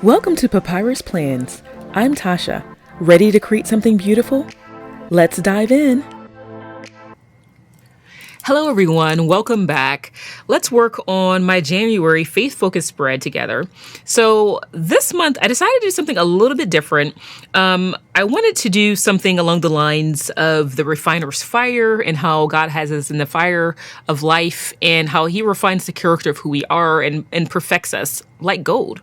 Welcome to Papyrus Plans. I'm Tasha. Ready to create something beautiful? Let's dive in. Hello everyone, welcome back. Let's work on my January faith focus spread together. So this month I decided to do something a little bit different. I wanted to do something along the lines of the refiner's fire and how God has us in the fire of life and how he refines the character of who we are and perfects us like gold.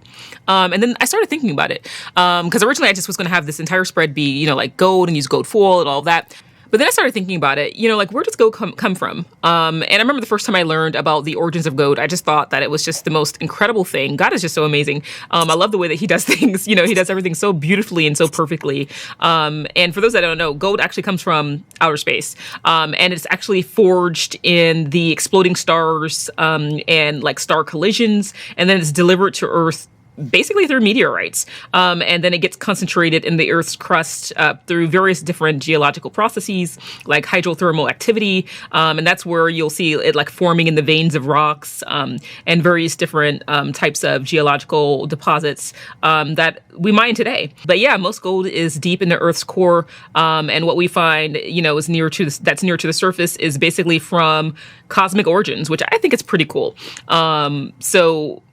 And then I started thinking about it because originally I just was going to have this entire spread be, like gold and use gold foil and all of that. But then I started thinking about it, where does gold come from? And I remember the first time I learned about the origins of gold, I just thought that it was just the most incredible thing. God is just so amazing. I love the way that he does things. He does everything so beautifully and so perfectly. And for those that don't know, gold actually comes from outer space. And it's actually forged in the exploding stars and like star collisions. And then it's delivered to Earth basically through meteorites. And then it gets concentrated in the Earth's crust through various different geological processes like hydrothermal activity. And that's where you'll see it like forming in the veins of rocks and various different types of geological deposits that we mine today. But yeah, most gold is deep in the Earth's core. And what we find, is near to the surface is basically from cosmic origins, which I think is pretty cool. So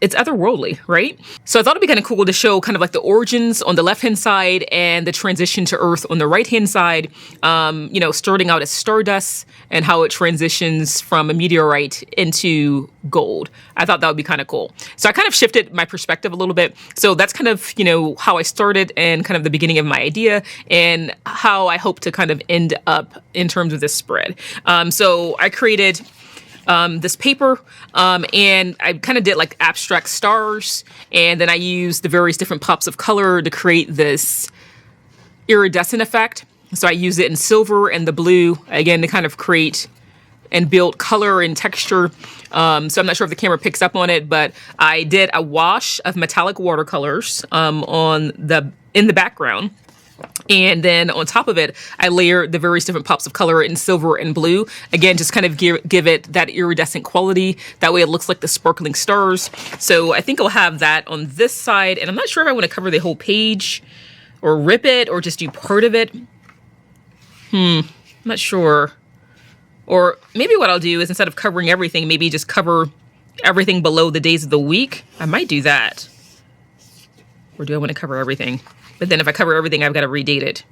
it's otherworldly, right? So I thought it'd be kind of cool to show kind of like the origins on the left-hand side and the transition to Earth on the right-hand side, starting out as stardust and how it transitions from a meteorite into gold. I thought that would be kind of cool. So I kind of shifted my perspective a little bit. So that's kind of, how I started and kind of the beginning of my idea and how I hope to kind of end up in terms of this spread. So I created this paper, and I kind of did like abstract stars, and then I used the various different pops of color to create this iridescent effect. So I used it in silver and the blue, again, to kind of create and build color and texture. So I'm not sure if the camera picks up on it, but I did a wash of metallic watercolors in the background. And then on top of it, I layered the various different pops of color in silver and blue. Again, just kind of give it that iridescent quality. That way it looks like the sparkling stars. So I think I'll have that on this side. And I'm not sure if I want to cover the whole page or rip it or just do part of it. I'm not sure. Or maybe what I'll do is instead of covering everything, maybe just cover everything below the days of the week. I might do that. Or do I want to cover everything? But then if I cover everything, I've got to redate it.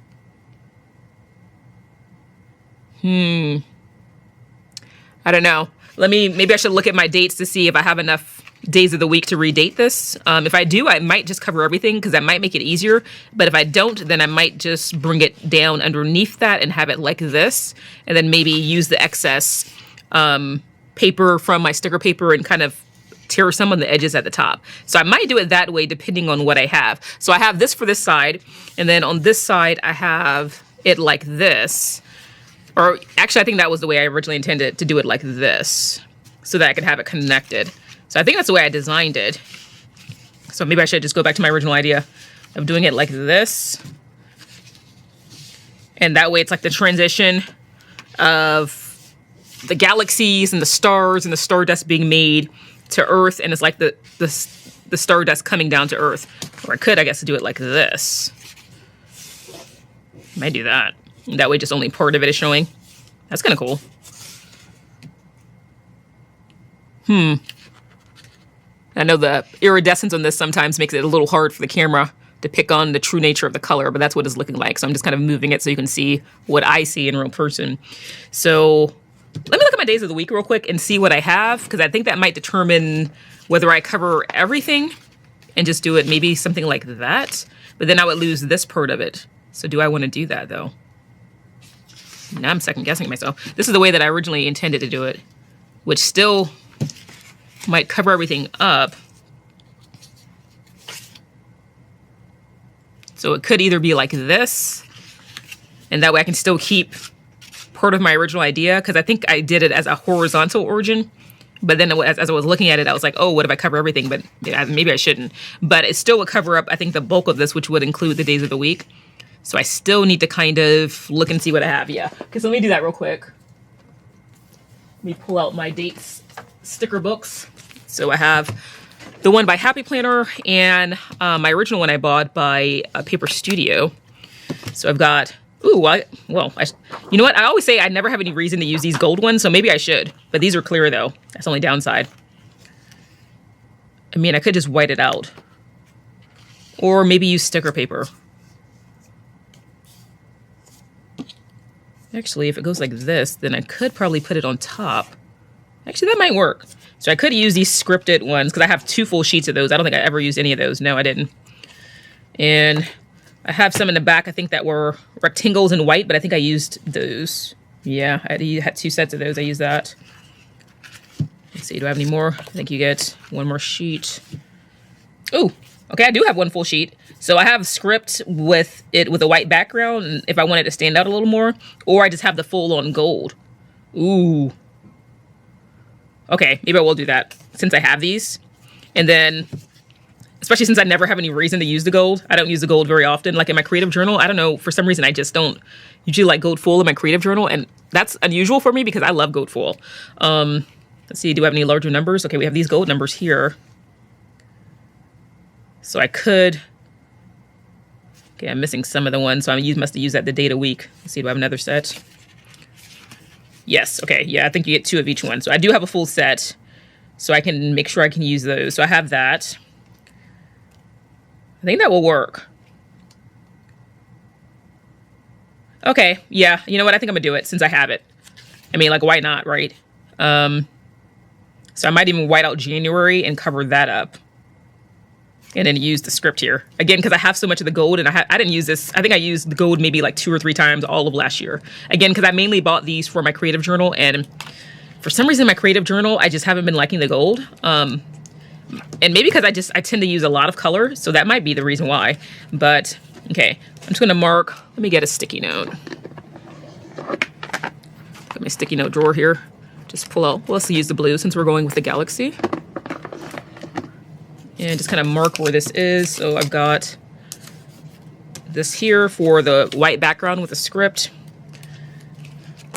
I don't know. Maybe I should look at my dates to see if I have enough days of the week to redate this. If I do, I might just cover everything because that might make it easier. But if I don't, then I might just bring it down underneath that and have it like this. And then maybe use the excess paper from my sticker paper and kind of tear some on the edges at the top. So I might do it that way depending on what I have. So I have this for this side, and then on this side I have it like this. Or actually I think that was the way I originally intended to do it, like this, so that I could have it connected. So I think that's the way I designed it. So maybe I should just go back to my original idea of doing it like this. And that way it's like the transition of the galaxies and the stars and the stardust being made to Earth, and it's like the stardust coming down to Earth. Or I could, I guess, do it like this. Might do that. That way just only part of it is showing. That's kind of cool. I know the iridescence on this sometimes makes it a little hard for the camera to pick on the true nature of the color, but that's what it's looking like. So I'm just kind of moving it so you can see what I see in real person. So let me look at my days of the week real quick and see what I have, because I think that might determine whether I cover everything and just do it maybe something like that. But then I would lose this part of it. So do I want to do that, though? Now I'm second guessing myself. This is the way that I originally intended to do it, which still might cover everything up. So it could either be like this, and that way I can still keep part of my original idea, because I think I did it as a horizontal origin. But then as I was looking at it, I was like, oh, what if I cover everything? But maybe I shouldn't. But it still would cover up, I think, the bulk of this, which would include the days of the week. So I still need to kind of look and see what I have. Yeah, because let me do that real quick. Let me pull out my dates sticker books. So I have the one by Happy Planner and my original one I bought by Paper Studio. So I've got, you know what? I always say I never have any reason to use these gold ones, so maybe I should. But these are clear though. That's the only downside. I mean, I could just white it out. Or maybe use sticker paper. Actually, if it goes like this, then I could probably put it on top. Actually, that might work. So I could use these scripted ones because I have 2 full sheets of those. I don't think I ever used any of those. No, I didn't. And I have some in the back, I think, that were rectangles in white, but I think I used those. Yeah, I had 2 sets of those. I used that. Let's see, do I have any more? I think you get 1 more sheet. Oh, okay, I do have 1 full sheet. So I have script with it with a white background, and if I wanted to stand out a little more, or I just have the full on gold. Ooh. Okay, maybe I will do that since I have these. And then, especially since I never have any reason to use the gold. I don't use the gold very often. Like in my creative journal, I don't know, for some reason I just don't usually like gold foil in my creative journal, and that's unusual for me because I love gold foil. Let's see, do I have any larger numbers? Okay, we have these gold numbers here. So I could... Okay, I'm missing some of the ones, so I must have used that the date a week. Let's see, do I have another set? Yes, okay, yeah, I think you get 2 of each one. So I do have a full set, so I can make sure I can use those. So I have that. I think that will work. Okay, yeah, you know what? I think I'm gonna do it since I have it. I mean, like, why not, right? So I might even white out January and cover that up. And then use the script here. Again, because I have so much of the gold, and I didn't use this. I think I used the gold maybe like 2 or 3 times all of last year. Again, because I mainly bought these for my creative journal, and for some reason, my creative journal, I just haven't been liking the gold. And maybe because I tend to use a lot of color, so that might be the reason why. But, okay, I'm just gonna mark, let me get a sticky note. Got my sticky note drawer here. Just pull out, well, let's use the blue since we're going with the galaxy. And just kind of mark where this is. So I've got this here for the white background with the script.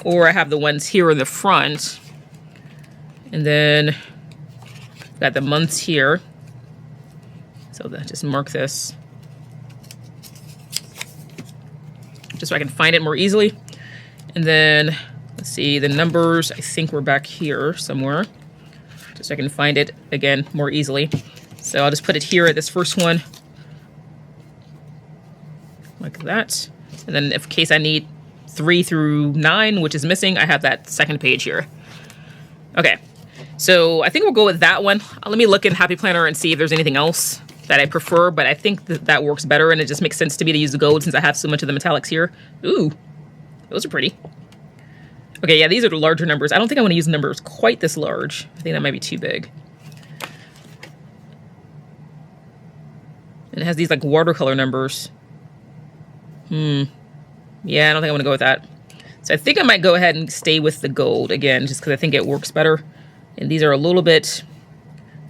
Or I have the ones here in the front. And then I've got the months here. So just mark this. Just so I can find it more easily. And then, let's see, the numbers, I think we're back here somewhere. Just so I can find it, again, more easily. So I'll just put it here at this first one, like that. And then in case I need 3 through 9, which is missing, I have that second page here. Okay, so I think we'll go with that one. Let me look in Happy Planner and see if there's anything else that I prefer, but I think that works better, and it just makes sense to me to use the gold since I have so much of the metallics here. Ooh, those are pretty. Okay, yeah, these are the larger numbers. I don't think I want to use numbers quite this large. I think that might be too big. And it has these like watercolor numbers. Yeah, I don't think I want to go with that. So I think I might go ahead and stay with the gold again, just because I think it works better. And these are a little bit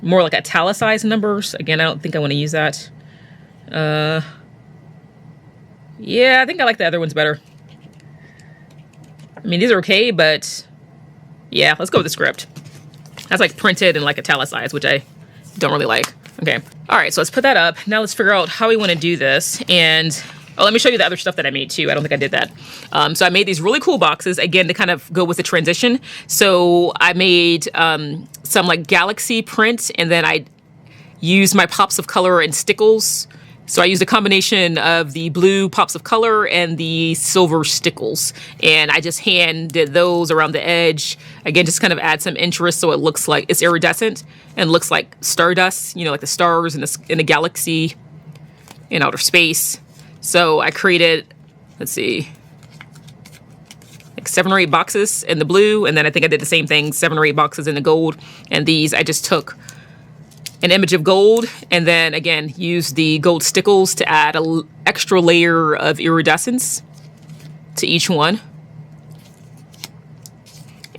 more like italicized numbers. Again, I don't think I want to use that. Yeah, I think I like the other ones better. I mean, these are okay, but yeah, let's go with the script. That's like printed and like italicized, which I don't really like. Okay. All right, so let's put that up. Now let's figure out how we want to do this. And let me show you the other stuff that I made too. I don't think I did that. So I made these really cool boxes, again, to kind of go with the transition. So I made some like galaxy print, and then I used my pops of color and stickles. So I used a combination of the blue pops of color and the silver stickles. And I just hand did those around the edge. Again, just kind of add some interest so it looks like it's iridescent and looks like stardust, you know, like the stars in the galaxy in outer space. So I created, let's see, like 7 or 8 boxes in the blue. And then I think I did the same thing, 7 or 8 boxes in the gold. And these, I just took an image of gold, and then again use the gold stickles to add an extra layer of iridescence to each one.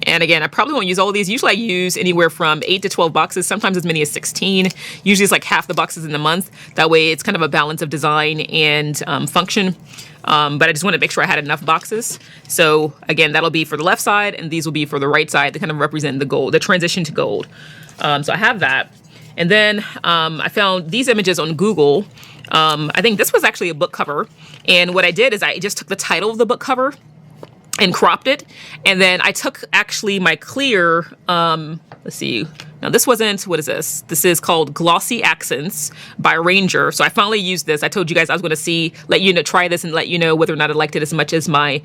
And again, I probably won't use all of these. Usually I use anywhere from 8 to 12 boxes, sometimes as many as 16. Usually it's like half the boxes in the month. That way it's kind of a balance of design and function. But I just want to make sure I had enough boxes. So again, that'll be for the left side, and these will be for the right side to kind of represent the gold, the transition to gold. So I have that. And then I found these images on Google. I think this was actually a book cover. And what I did is I just took the title of the book cover and cropped it. And then I took actually my clear, let's see. Now this wasn't, what is this? This is called Glossy Accents by Ranger. So I finally used this. I told you guys I was going to try this and let you know whether or not I liked it as much as my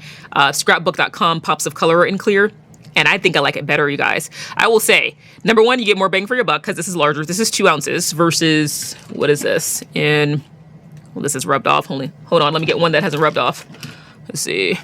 scrapbook.com Pops of Color in clear. And I think I like it better, you guys. I will say, number one, you get more bang for your buck because this is larger. This is 2 ounces versus, what is this? Well, this is rubbed off. Hold on, let me get one that hasn't rubbed off. Let's see.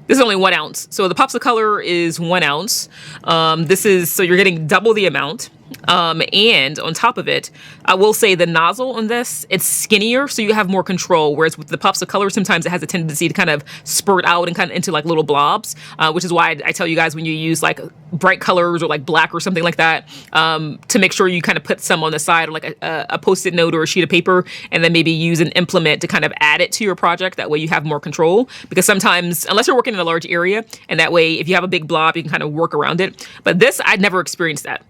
This is only 1 ounce. So the Pops of Color is 1 ounce. So you're getting double the amount. And on top of it, I will say the nozzle on this, it's skinnier, so you have more control. Whereas with the Pops of Color, sometimes it has a tendency to kind of spurt out and kind of into like little blobs, which is why I tell you guys when you use like bright colors or like black or something like that, to make sure you kind of put some on the side or like a Post-it note or a sheet of paper, and then maybe use an implement to kind of add it to your project. That way you have more control, because sometimes, unless you're working in a large area, and that way if you have a big blob, you can kind of work around it. But this, I'd never experienced that.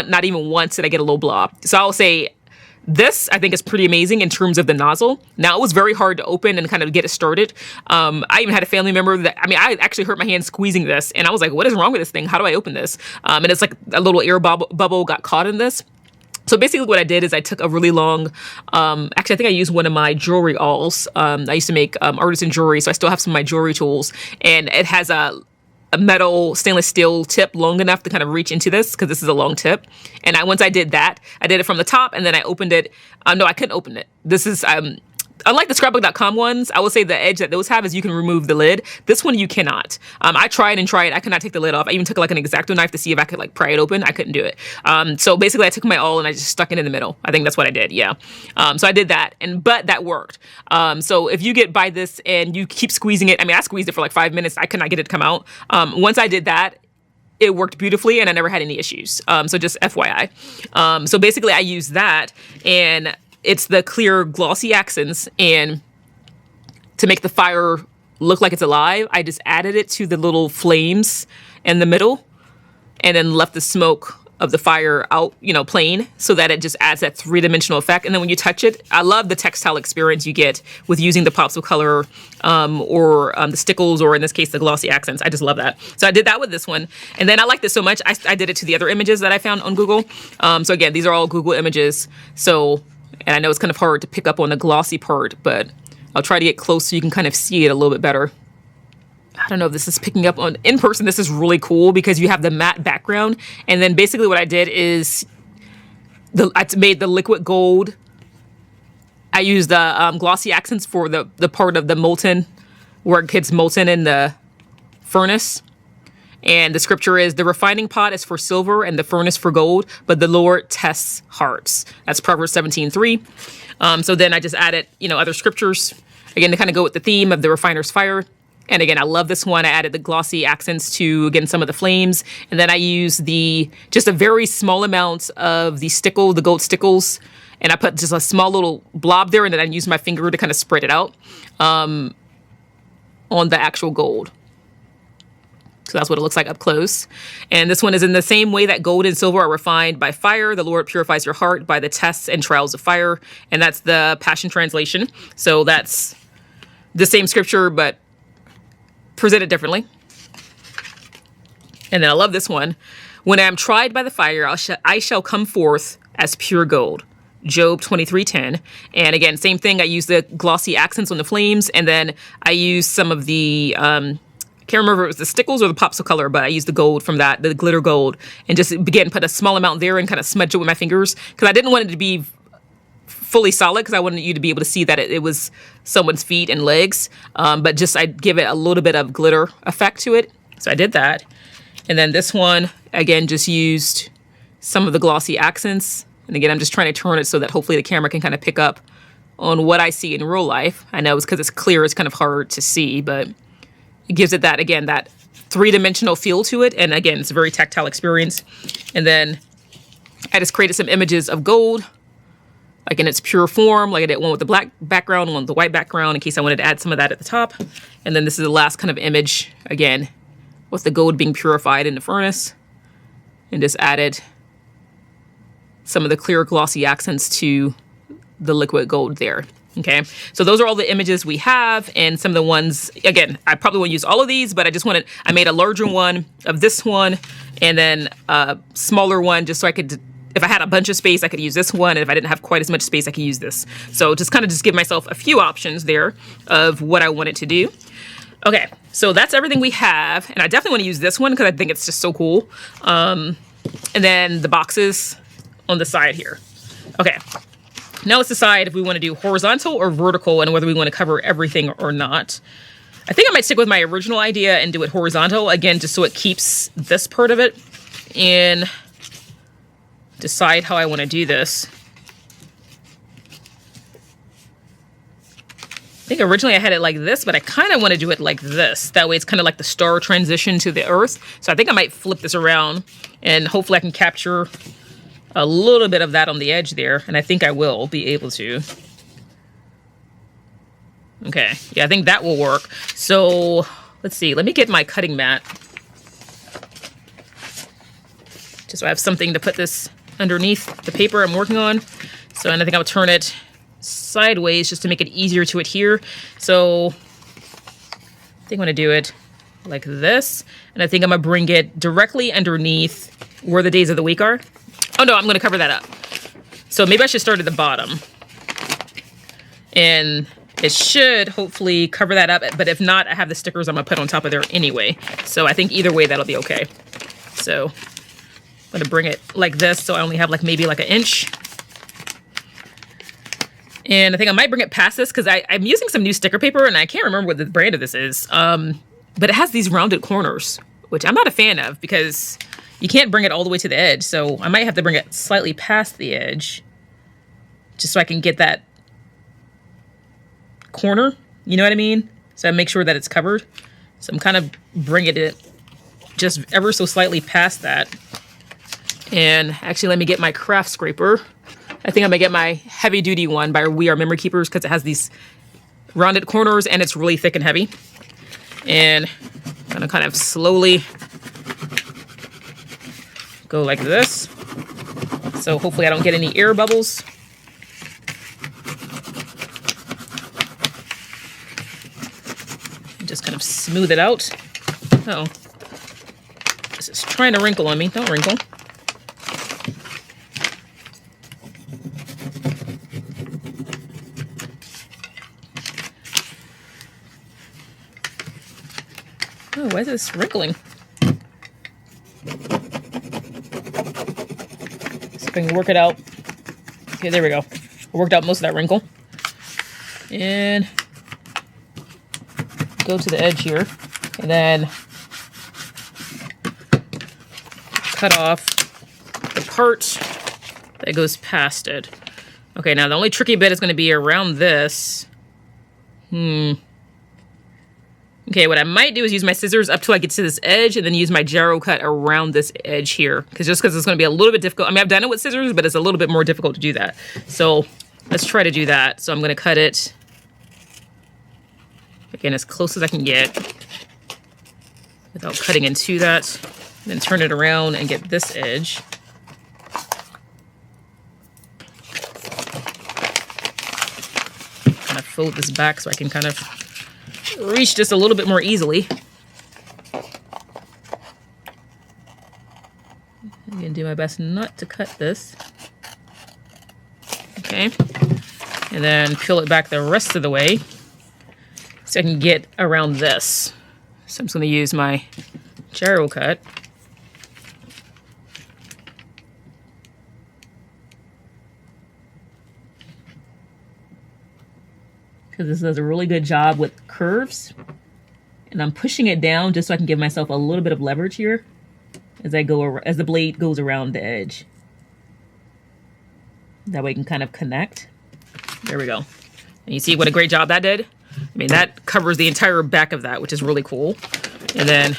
Not even once did I get a little blob. So I'll say this, I think, is pretty amazing in terms of the nozzle. Now, it was very hard to open and kind of get it started. I even had a family member I actually hurt my hand squeezing this, and I was like, what is wrong with this thing? How do I open this? And it's like a little air bubble got caught in this. So basically what I did is I took a really long, actually I think I used one of my jewelry awls. I used to make artisan jewelry, so I still have some of my jewelry tools, and it has a metal stainless steel tip long enough to kind of reach into this, because this is a long tip. And once I did that, I did it from the top, and then I opened it. No, I couldn't open it. This is, unlike the scrapbook.com ones, I will say the edge that those have is you can remove the lid. This one you cannot. I tried. I could not take the lid off. I even took like an X-Acto knife to see if I could like pry it open. I couldn't do it. So basically I took my awl and I just stuck it in the middle. I think that's what I did. Yeah. So I did that, but that worked. So if you get by this and you keep squeezing it, I squeezed it for like 5 minutes. I could not get it to come out. Once I did that, it worked beautifully and I never had any issues. So just FYI. So basically I used that, and it's the clear glossy accents, and to make the fire look like it's alive, I just added it to the little flames in the middle, and then left the smoke of the fire out, plain, so that it just adds that 3-dimensional effect. And then when you touch it, I love the textile experience you get with using the Pops of Color, or the stickles, or in this case, the glossy accents. I just love that. So I did that with this one. And then I liked it so much, I did it to the other images that I found on Google. So again, these are all Google images. And I know it's kind of hard to pick up on the glossy part, but I'll try to get close so you can kind of see it a little bit better. I don't know if this is picking up on in person. This is really cool because you have the matte background. And then basically what I did is I made the liquid gold. I used the glossy accents for the part of the molten, where it gets molten in the furnace. And the scripture is, the refining pot is for silver and the furnace for gold, but the Lord tests hearts. That's Proverbs 17:3. So then I just added, other scriptures, again, to kind of go with the theme of the refiner's fire. And again, I love this one. I added the glossy accents to, again, some of the flames. And then I used just a very small amount of the gold stickles. And I put just a small little blob there. And then I used my finger to kind of spread it out on the actual gold. So that's what it looks like up close. And this one is in the same way that gold and silver are refined by fire. The Lord purifies your heart by the tests and trials of fire. And that's the Passion Translation. So that's the same scripture, but presented differently. And then I love this one. When I am tried by the fire, I shall come forth as pure gold. Job 23:10. And again, same thing. I use the glossy accents on the flames. And then I use some of the, I can't remember if it was the stickles or the Pops of Color, but I used the gold from that, the glitter gold, and just again put a small amount there and kind of smudge it with my fingers, because I didn't want it to be fully solid, because I wanted you to be able to see that it was someone's feet and legs, but just I'd give it a little bit of glitter effect to it. So I did that. And then this one, again, just used some of the glossy accents. And again, I'm just trying to turn it so that hopefully the camera can kind of pick up on what I see in real life. I know it's because it's clear, it's kind of hard to see, but it gives it that, again, that 3-dimensional feel to it. And again, it's a very tactile experience. And then I just created some images of gold, like in its pure form. Like I did one with the black background, one with the white background, in case I wanted to add some of that at the top. And then this is the last kind of image, again, with the gold being purified in the furnace. And just added some of the clear glossy accents to the liquid gold there. Okay, so those are all the images we have, and some of the ones, again, I probably won't use all of these, but I made a larger one of this one, and then a smaller one, just so I could, if I had a bunch of space, I could use this one, and if I didn't have quite as much space, I could use this. So just kind of just give myself a few options there of what I wanted to do. Okay, so that's everything we have, and I definitely want to use this one because I think it's just so cool. And then the boxes on the side here. Okay. Now let's decide if we want to do horizontal or vertical and whether we want to cover everything or not. I think I might stick with my original idea and do it horizontal, again, just so it keeps this part of it, and decide how I want to do this. I think originally I had it like this, but I kind of want to do it like this. That way it's kind of like the star transition to the earth. So I think I might flip this around, and hopefully I can capture a little bit of that on the edge there, and I think I will be able to. Okay, yeah, I think that will work. So let's see, let me get my cutting mat, just so I have something to put this underneath the paper I'm working on. So, and I think I'll turn it sideways just to make it easier to adhere. So I think I'm gonna do it like this, and I think I'm gonna bring it directly underneath where the days of the week are. Oh no, I'm going to cover that up. So maybe I should start at the bottom. And it should hopefully cover that up. But if not, I have the stickers I'm going to put on top of there anyway. So I think either way, that'll be okay. So I'm going to bring it like this. So I only have like maybe like an inch. And I think I might bring it past this because I'm using some new sticker paper, and I can't remember what the brand of this is. But it has these rounded corners, which I'm not a fan of because you can't bring it all the way to the edge, so I might have to bring it slightly past the edge just so I can get that corner, you know what I mean? So I make sure that it's covered. So I'm kind of bringing it just ever so slightly past that. And actually, let me get my craft scraper. I think I'm gonna get my heavy duty one by We Are Memory Keepers because it has these rounded corners and it's really thick and heavy. And I'm gonna kind of slowly go like this. So hopefully I don't get any air bubbles. Just kind of smooth it out. Uh-oh. This is trying to wrinkle on me. Don't wrinkle. Oh, why is this wrinkling? If I can work it out. Okay, there we go. I worked out most of that wrinkle. And go to the edge here. And then cut off the part that goes past it. Okay, now the only tricky bit is going to be around this. Okay, what I might do is use my scissors up till I get to this edge and then use my gyro cut around this edge here. Because it's going to be a little bit difficult. I mean, I've done it with scissors, but it's a little bit more difficult to do that. So let's try to do that. So I'm going to cut it, again, as close as I can get without cutting into that. And then turn it around and get this edge. Kind of fold this back so I can kind of reach just a little bit more easily. I'm going to do my best not to cut this. Okay. And then peel it back the rest of the way so I can get around this. So I'm just going to use my gyro cut. Because this does a really good job with curves. And I'm pushing it down just so I can give myself a little bit of leverage here as as the blade goes around the edge. That way it can kind of connect. There we go. And you see what a great job that did? I mean, that covers the entire back of that, which is really cool. And then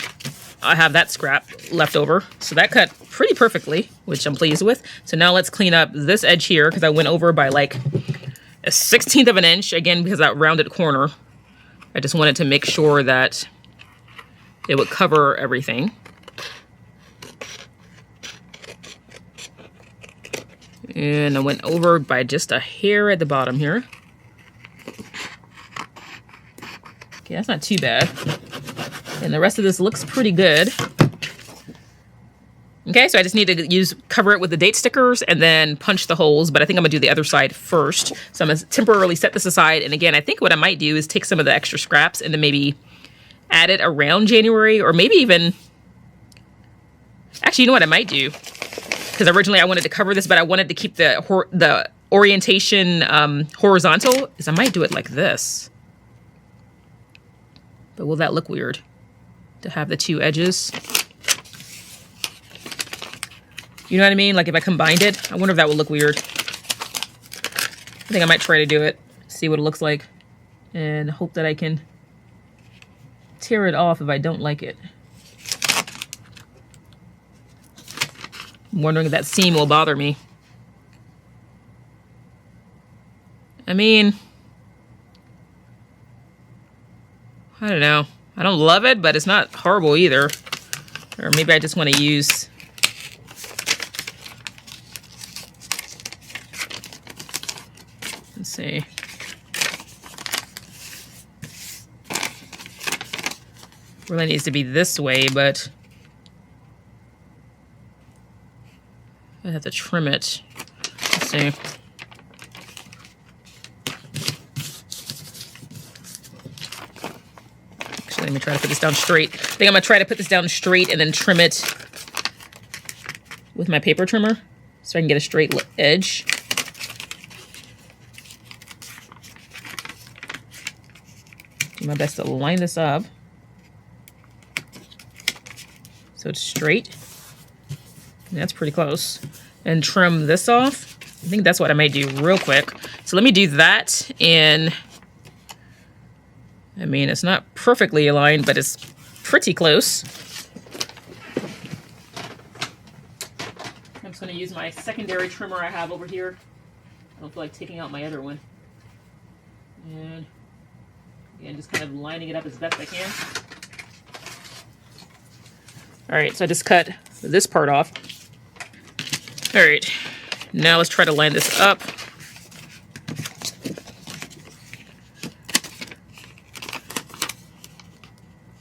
I have that scrap left over. So that cut pretty perfectly, which I'm pleased with. So now let's clean up this edge here because I went over by like a 1/16 of an inch, again, because of that rounded corner. I just wanted to make sure that it would cover everything. And I went over by just a hair at the bottom here. Okay, that's not too bad. And the rest of this looks pretty good. Okay, so I just need to cover it with the date stickers and then punch the holes, but I think I'm gonna do the other side first. So I'm gonna temporarily set this aside. And again, I think what I might do is take some of the extra scraps and then maybe add it around January, or maybe even, actually, you know what I might do? Because originally I wanted to cover this, but I wanted to keep the orientation horizontal, is I might do it like this. But will that look weird to have the two edges? You know what I mean? Like if I combined it, I wonder if that would look weird. I think I might try to do it, see what it looks like, and hope that I can tear it off if I don't like it. I'm wondering if that seam will bother me. I mean, I don't know. I don't love it, but it's not horrible either. Or maybe I just want to use... Let's see. Really needs to be this way, but I have to trim it. Let's see. Actually, let me try to put this down straight. I think I'm gonna try to put this down straight and then trim it with my paper trimmer so I can get a straight edge. Do my best to line this up so it's straight. That's pretty close. And trim this off. I think that's what I might do real quick. So let me do that. And I mean, it's not perfectly aligned, but it's pretty close. I'm just going to use my secondary trimmer I have over here. I don't feel like taking out my other one. And again, just kind of lining it up as best I can. All right, so I just cut this part off. All right, now let's try to line this up.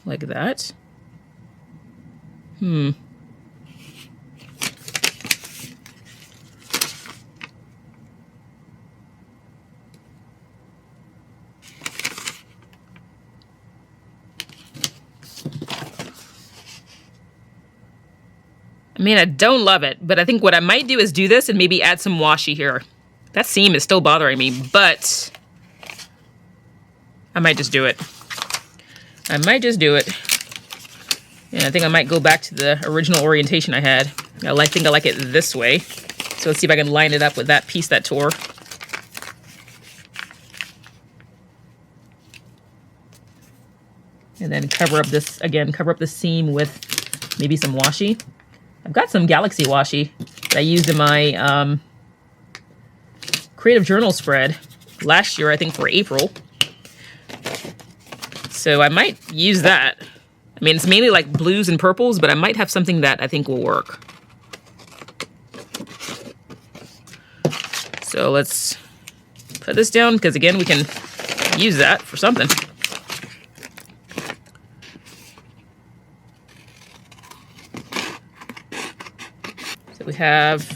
Like that. I mean, I don't love it, but I think what I might do is do this and maybe add some washi here. That seam is still bothering me, but I might just do it. I might just do it. And I think I might go back to the original orientation I had. I think I like it this way. So let's see if I can line it up with that piece that tore. And then cover up this, again, cover up the seam with maybe some washi. I've got some Galaxy washi that I used in my Creative Journal spread last year, I think for April. So I might use that. I mean, it's mainly like blues and purples, but I might have something that I think will work. So let's put this down, because again, we can use that for something. So we have,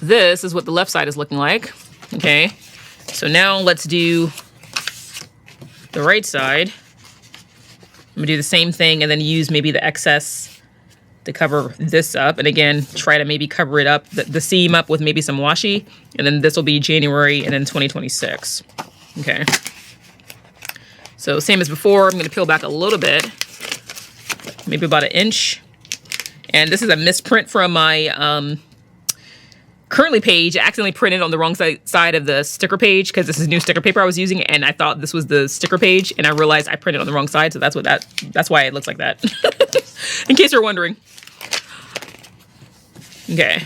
this is what the left side is looking like. Okay, so now let's do the right side. I'm gonna do the same thing and then use maybe the excess to cover this up. And again, try to maybe cover it up, the seam up with maybe some washi. And then this will be January and then 2026. Okay. So same as before, I'm gonna peel back a little bit, maybe about 1 inch. And this is a misprint from my Currently page. I accidentally printed on the wrong side of the sticker page because this is new sticker paper I was using, and I thought this was the sticker page, and I realized I printed on the wrong side, so that's why it looks like that. In case you're wondering. Okay.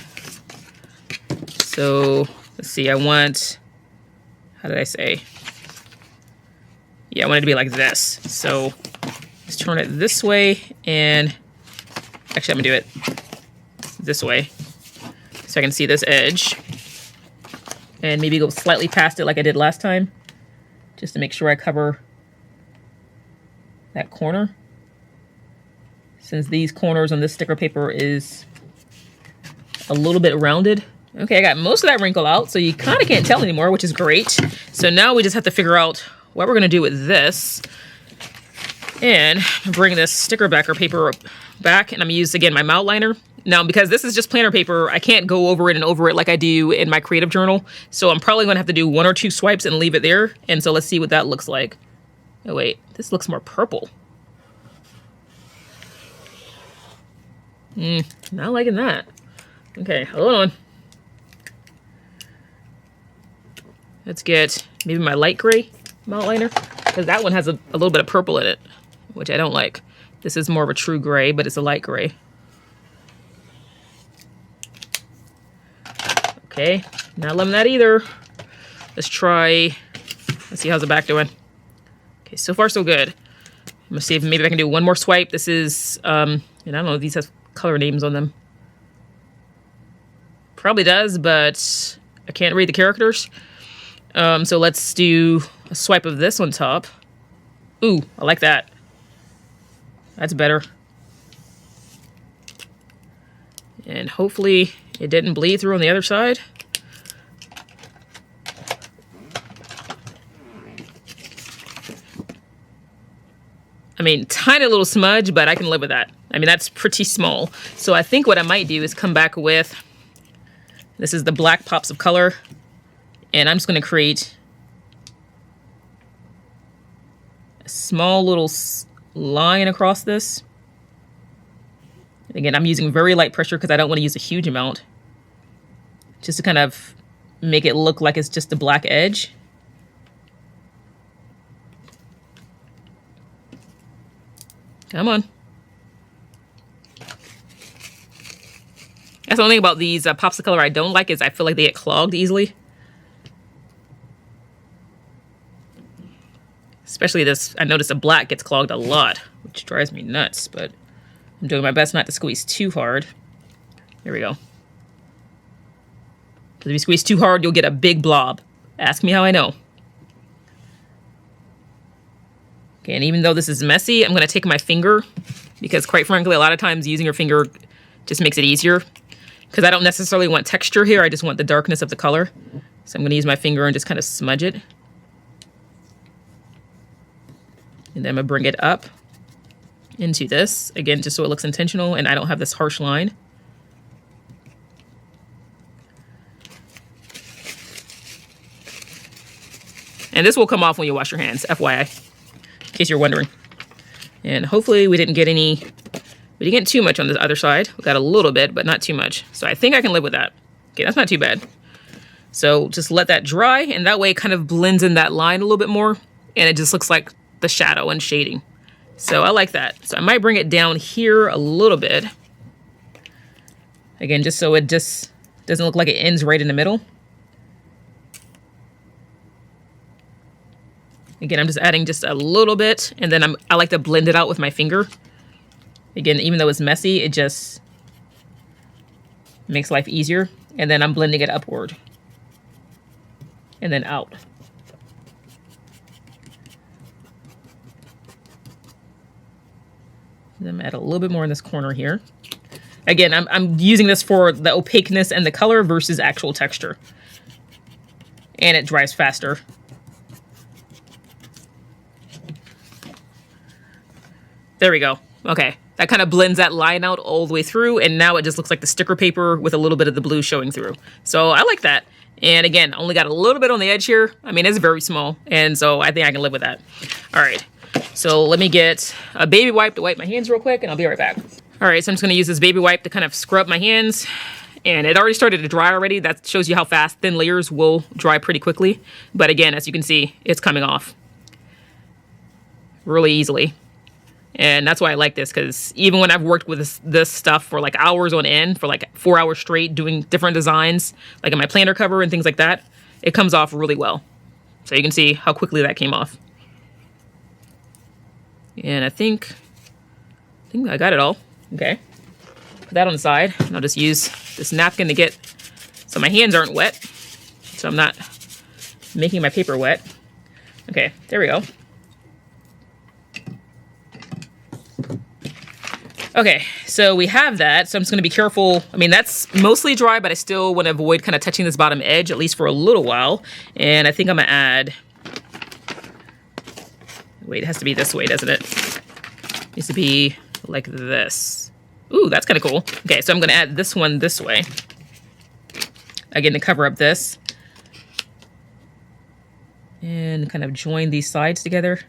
So let's see. I want, how did I say? Yeah, I want it to be like this. So let's turn it this way, and actually I'm gonna do it this way. so I can see this edge. And maybe go slightly past it like I did last time, just to make sure I cover that corner. Since these corners on this sticker paper is a little bit rounded. Okay, I got most of that wrinkle out, so you kind of can't tell anymore, which is great. So now we just have to figure out what we're gonna do with this. And bring this sticker backer paper back, and I'm gonna use, again, my mount liner. Now, because this is just planner paper, I can't go over it and over it like I do in my creative journal. So I'm probably gonna have to do 1 or 2 swipes and leave it there. And so let's see what that looks like. Oh wait, this looks more purple. Not liking that. Okay, hold on. Let's get maybe my light gray mount liner, because that one has a little bit of purple in it, which I don't like. This is more of a true gray, but it's a light gray. Okay, not loving that either. Let's see how's the back doing. Okay, so far so good. I'm gonna see if maybe I can do one more swipe. This is, and I don't know if these have color names on them. Probably does, but I can't read the characters. So let's do a swipe of this on top. Ooh, I like that. That's better. And hopefully it didn't bleed through on the other side. I mean, tiny little smudge, but I can live with that. I mean, that's pretty small. So I think what I might do is come back with, this is the black pops of color, and I'm just going to create a small little line across this. Again, I'm using very light pressure because I don't want to use a huge amount, just to kind of make it look like it's just a black edge. Come on. That's the only thing about these pops of color I don't like, is I feel like they get clogged easily. Especially this, I notice the black gets clogged a lot, which drives me nuts, but I'm doing my best not to squeeze too hard. There we go. Because if you squeeze too hard, you'll get a big blob. Ask me how I know. Okay, and even though this is messy, I'm going to take my finger, because quite frankly, a lot of times using your finger just makes it easier. Because I don't necessarily want texture here, I just want the darkness of the color. So I'm going to use my finger and just kind of smudge it. And then I'm going to bring it up into this, again, just so it looks intentional and I don't have this harsh line. And this will come off when you wash your hands, FYI, in case you're wondering. And hopefully we didn't get too much on the other side. We got a little bit, but not too much. So I think I can live with that. Okay, that's not too bad. So just let that dry, and that way it kind of blends in that line a little bit more, and it just looks like the shadow and shading. So I like that. So I might bring it down here a little bit. Again, just so it just doesn't look like it ends right in the middle. Again, I'm just adding just a little bit, and then I like to blend it out with my finger. Again, even though it's messy, it just makes life easier. And then I'm blending it upward and then out. And then add a little bit more in this corner here. Again, I'm using this for the opaqueness and the color versus actual texture. And it dries faster. There we go. Okay. That kind of blends that line out all the way through, and now it just looks like the sticker paper with a little bit of the blue showing through. So I like that. And again, only got a little bit on the edge here. I mean, it's very small, and so I think I can live with that. All right. So let me get a baby wipe to wipe my hands real quick, and I'll be right back. All right, so I'm just going to use this baby wipe to kind of scrub my hands. And it already started to dry already. That shows you how fast thin layers will dry pretty quickly. But again, as you can see, it's coming off really easily. And that's why I like this, because even when I've worked with this stuff for like hours on end, for like 4 hours straight, doing different designs, like in my planner cover and things like that, it comes off really well. So you can see how quickly that came off. And I think I got it all. Okay. Put that on the side. And I'll just use this napkin to get so my hands aren't wet, so I'm not making my paper wet. Okay, there we go. Okay, so we have that, so I'm just going to be careful. I mean, that's mostly dry, but I still want to avoid kind of touching this bottom edge, at least for a little while. And I think I'm going to add... Wait, it has to be this way, doesn't it? It needs to be like this. Ooh, that's kind of cool. Okay, so I'm going to add this one this way. Again, to cover up this. And kind of join these sides together.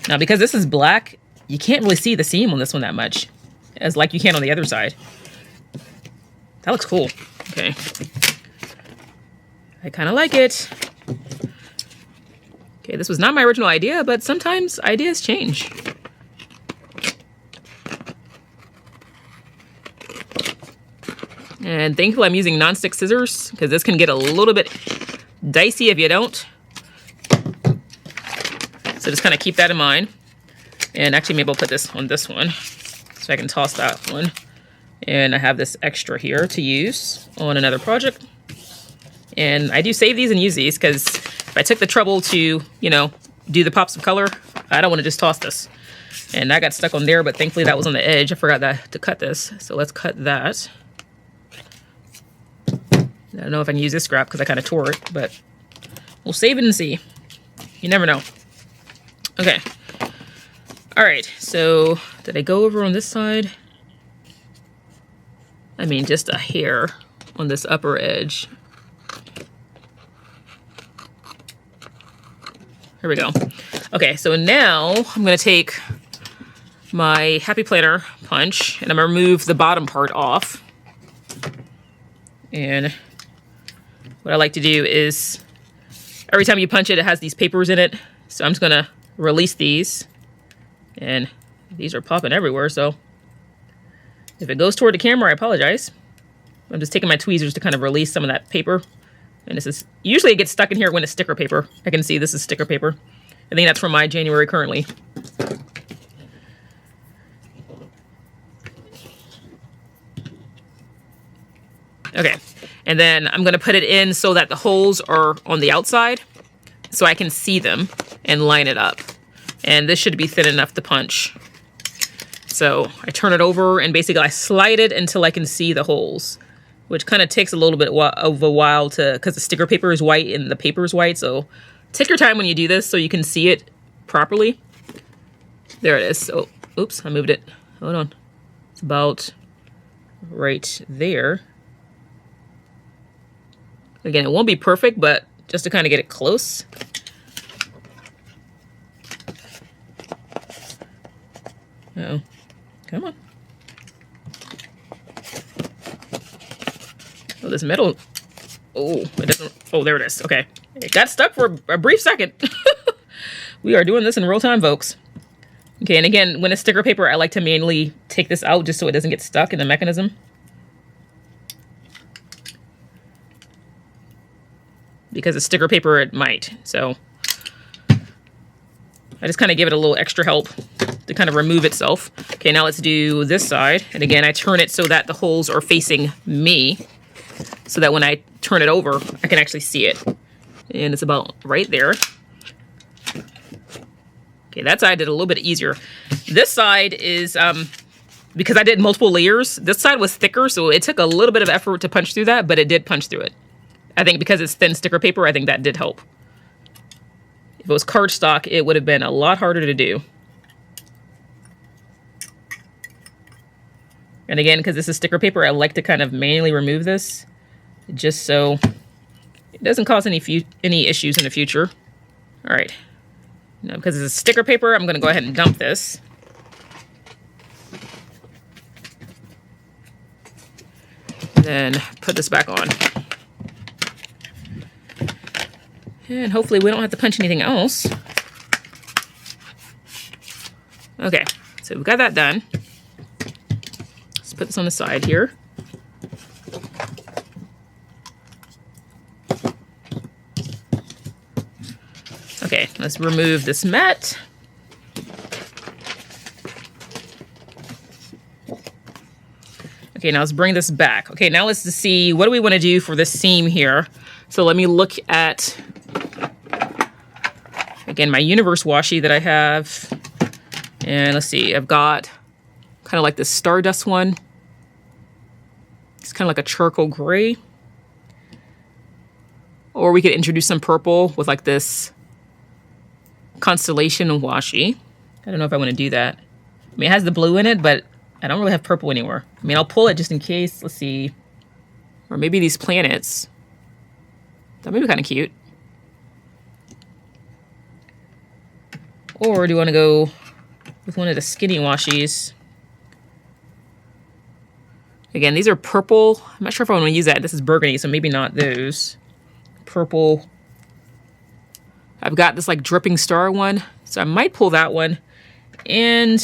Now, because this is black, you can't really see the seam on this one that much, as like you can on the other side. That looks cool. Okay. I kind of like it. Okay, this was not my original idea, but sometimes ideas change. And thankfully I'm using nonstick scissors, because this can get a little bit dicey if you don't. So just kind of keep that in mind. And actually maybe I'll put this on this one so I can toss that one. And I have this extra here to use on another project. And I do save these and use these because if I took the trouble to, you know, do the pops of color, I don't want to just toss this. And that got stuck on there, but thankfully that was on the edge. I forgot to cut this. So let's cut that. I don't know if I can use this scrap because I kind of tore it, but we'll save it and see. You never know. Okay. All right. So did I go over on this side? I mean, just a hair on this upper edge. Here we go. Okay. So now I'm going to take my Happy Planner punch and I'm going to remove the bottom part off. And what I like to do is every time you punch it, it has these papers in it. So I'm just going to release these, and these are popping everywhere, so if it goes toward the camera, I apologize. I'm just taking my tweezers to kind of release some of that paper, and this is usually it gets stuck in here when it's sticker paper. I can see this is sticker paper. I think that's from my January currently. Okay, and then I'm going to put it in so that the holes are on the outside so I can see them and line it up. And this should be thin enough to punch. So I turn it over and basically I slide it until I can see the holes, which kind of takes a little bit of a while to, because the sticker paper is white and the paper is white. So take your time when you do this so you can see it properly. There it is. So, oops, I moved it. Hold on. It's about right there. Again, it won't be perfect, but just to kind of get it close. Uh-oh. Come on. Oh, this metal. Oh, it doesn't. Oh, there it is. Okay. It got stuck for a brief second. We are doing this in real time, folks. Okay, and again, when it's sticker paper, I like to manually take this out just so it doesn't get stuck in the mechanism. Because it's sticker paper, it might. So I just kind of give it a little extra help to kind of remove itself. Okay, now let's do this side. And again, I turn it so that the holes are facing me, so that when I turn it over, I can actually see it. And it's about right there. Okay, that side I did a little bit easier. This side is, because I did multiple layers, this side was thicker, so it took a little bit of effort to punch through that, but it did punch through it. I think because it's thin sticker paper, I think that did help. If it was cardstock, it would have been a lot harder to do. And again, because this is sticker paper, I like to kind of manually remove this, just so it doesn't cause any issues in the future. All right. Now, because it's sticker paper, I'm going to go ahead and dump this. Then put this back on. And hopefully we don't have to punch anything else. Okay, so we've got that done. Let's put this on the side here. Okay, let's remove this mat. Okay, now let's bring this back. Okay, now let's see, what do we want to do for this seam here? So let me look at, again, my universe washi that I have. And let's see, I've got kind of like this stardust one. It's kind of like a charcoal gray. Or we could introduce some purple with like this constellation washi. I don't know if I want to do that. I mean, it has the blue in it, but I don't really have purple anywhere. I mean, I'll pull it just in case. Let's see. Or maybe these planets. That may be kind of cute. Or do you want to go with one of the skinny washies? Again, these are purple. I'm not sure if I want to use that. This is burgundy, so maybe not those. Purple. I've got this like dripping star one, so I might pull that one. And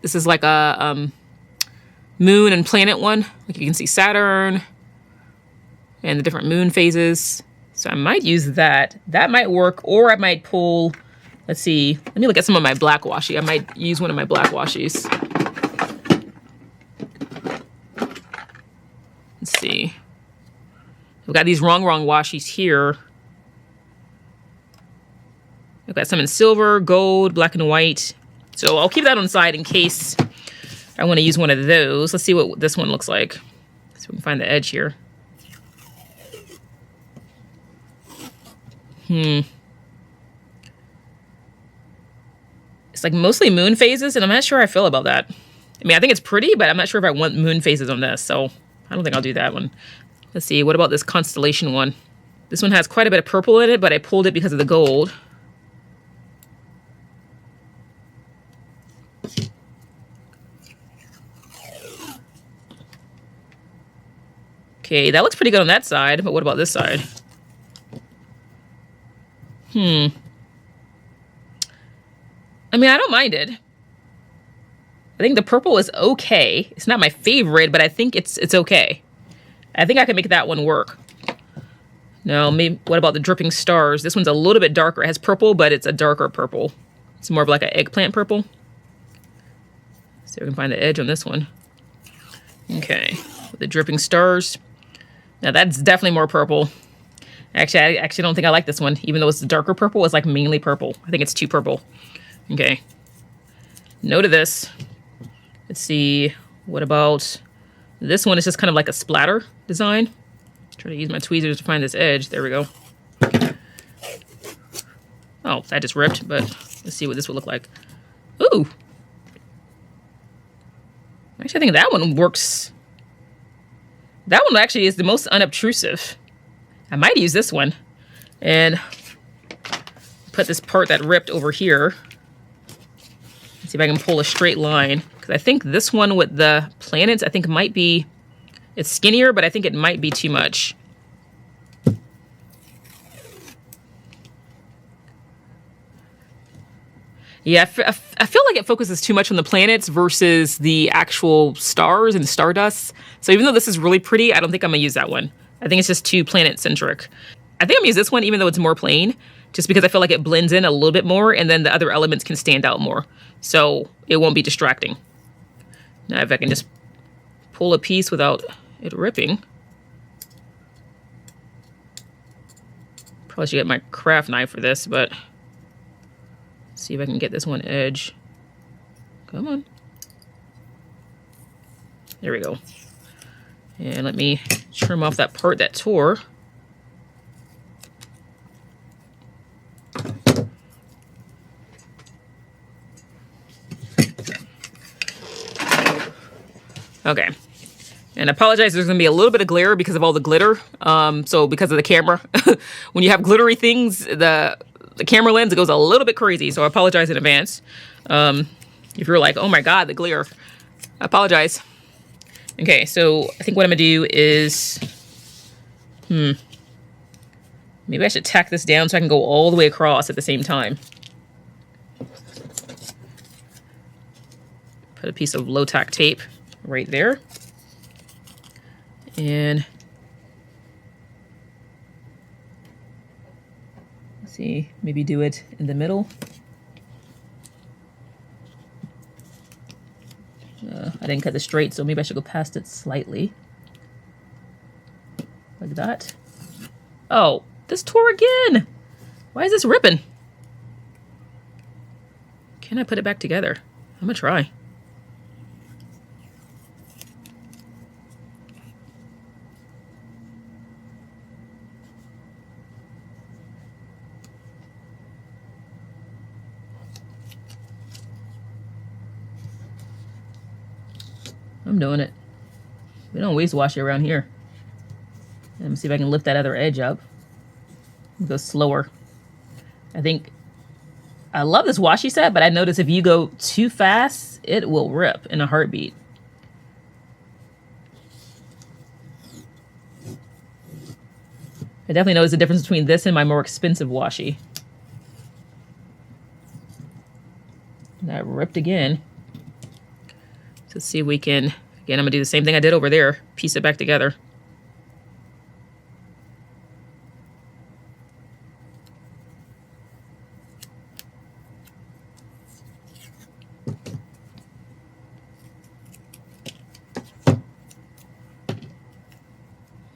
this is like a moon and planet one. Like you can see Saturn and the different moon phases. So I might use that. That might work, or I might pull, let's see, let me look at some of my black washi. I might use one of my black washies. Let's see. We've got these wrong washis here. I've got some in silver, gold, black and white. So I'll keep that on the side in case I want to use one of those. Let's see what this one looks like. So we can find the edge here. It's like mostly moon phases, and I'm not sure how I feel about that. I mean, I think it's pretty, but I'm not sure if I want moon phases on this, so I don't think I'll do that one. Let's see, what about this constellation one? This one has quite a bit of purple in it, but I pulled it because of the gold. Okay, that looks pretty good on that side, but what about this side? I mean, I don't mind it. I think the purple is okay. It's not my favorite, but I think it's okay. I think I can make that one work. Now, maybe what about the dripping stars? This one's a little bit darker. It has purple, but it's a darker purple. It's more of like an eggplant purple. So we can find the edge on this one. Okay, with the dripping stars. Now that's definitely more purple. Actually, I actually don't think I like this one. Even though it's the darker purple, it's like mainly purple. I think it's too purple. Okay. No to this. Let's see. What about this one? Is just kind of like a splatter design. Try to use my tweezers to find this edge. There we go. Oh, that just ripped, but let's see what this would look like. Ooh. Actually, I think that one works. That one actually is the most unobtrusive. I might use this one and put this part that ripped over here. Let's see if I can pull a straight line. Because I think this one with the planets, I think might be, it's skinnier, but I think it might be too much. Yeah, I feel like it focuses too much on the planets versus the actual stars and stardust. So even though this is really pretty, I don't think I'm going to use that one. I think it's just too planet-centric. I think I'm going to use this one even though it's more plain, just because I feel like it blends in a little bit more and then the other elements can stand out more. So it won't be distracting. Now if I can just pull a piece without it ripping. Probably should get my craft knife for this, but let's see if I can get this one edge. Come on. There we go. And let me trim off that part that tore. Okay. And I apologize, there's going to be a little bit of glare because of all the glitter. So because of the camera, when you have glittery things, the camera lens, it goes a little bit crazy. So I apologize in advance. If you're like, oh my God, the glare, I apologize. Okay, so I think what I'm going to do is, maybe I should tack this down so I can go all the way across at the same time. Put a piece of low-tack tape right there. And let's see, maybe do it in the middle. I didn't cut this straight, so maybe I should go past it slightly. Like that. Oh, this tore again. Why is this ripping? Can I put it back together? I'm gonna try. I'm doing it. We don't waste washi around here. Let me see if I can lift that other edge up. Go slower. I love this washi set, but I notice if you go too fast, it will rip in a heartbeat. I definitely notice the difference between this and my more expensive washi. That ripped again. So let's see if we can, again, I'm gonna do the same thing I did over there, piece it back together.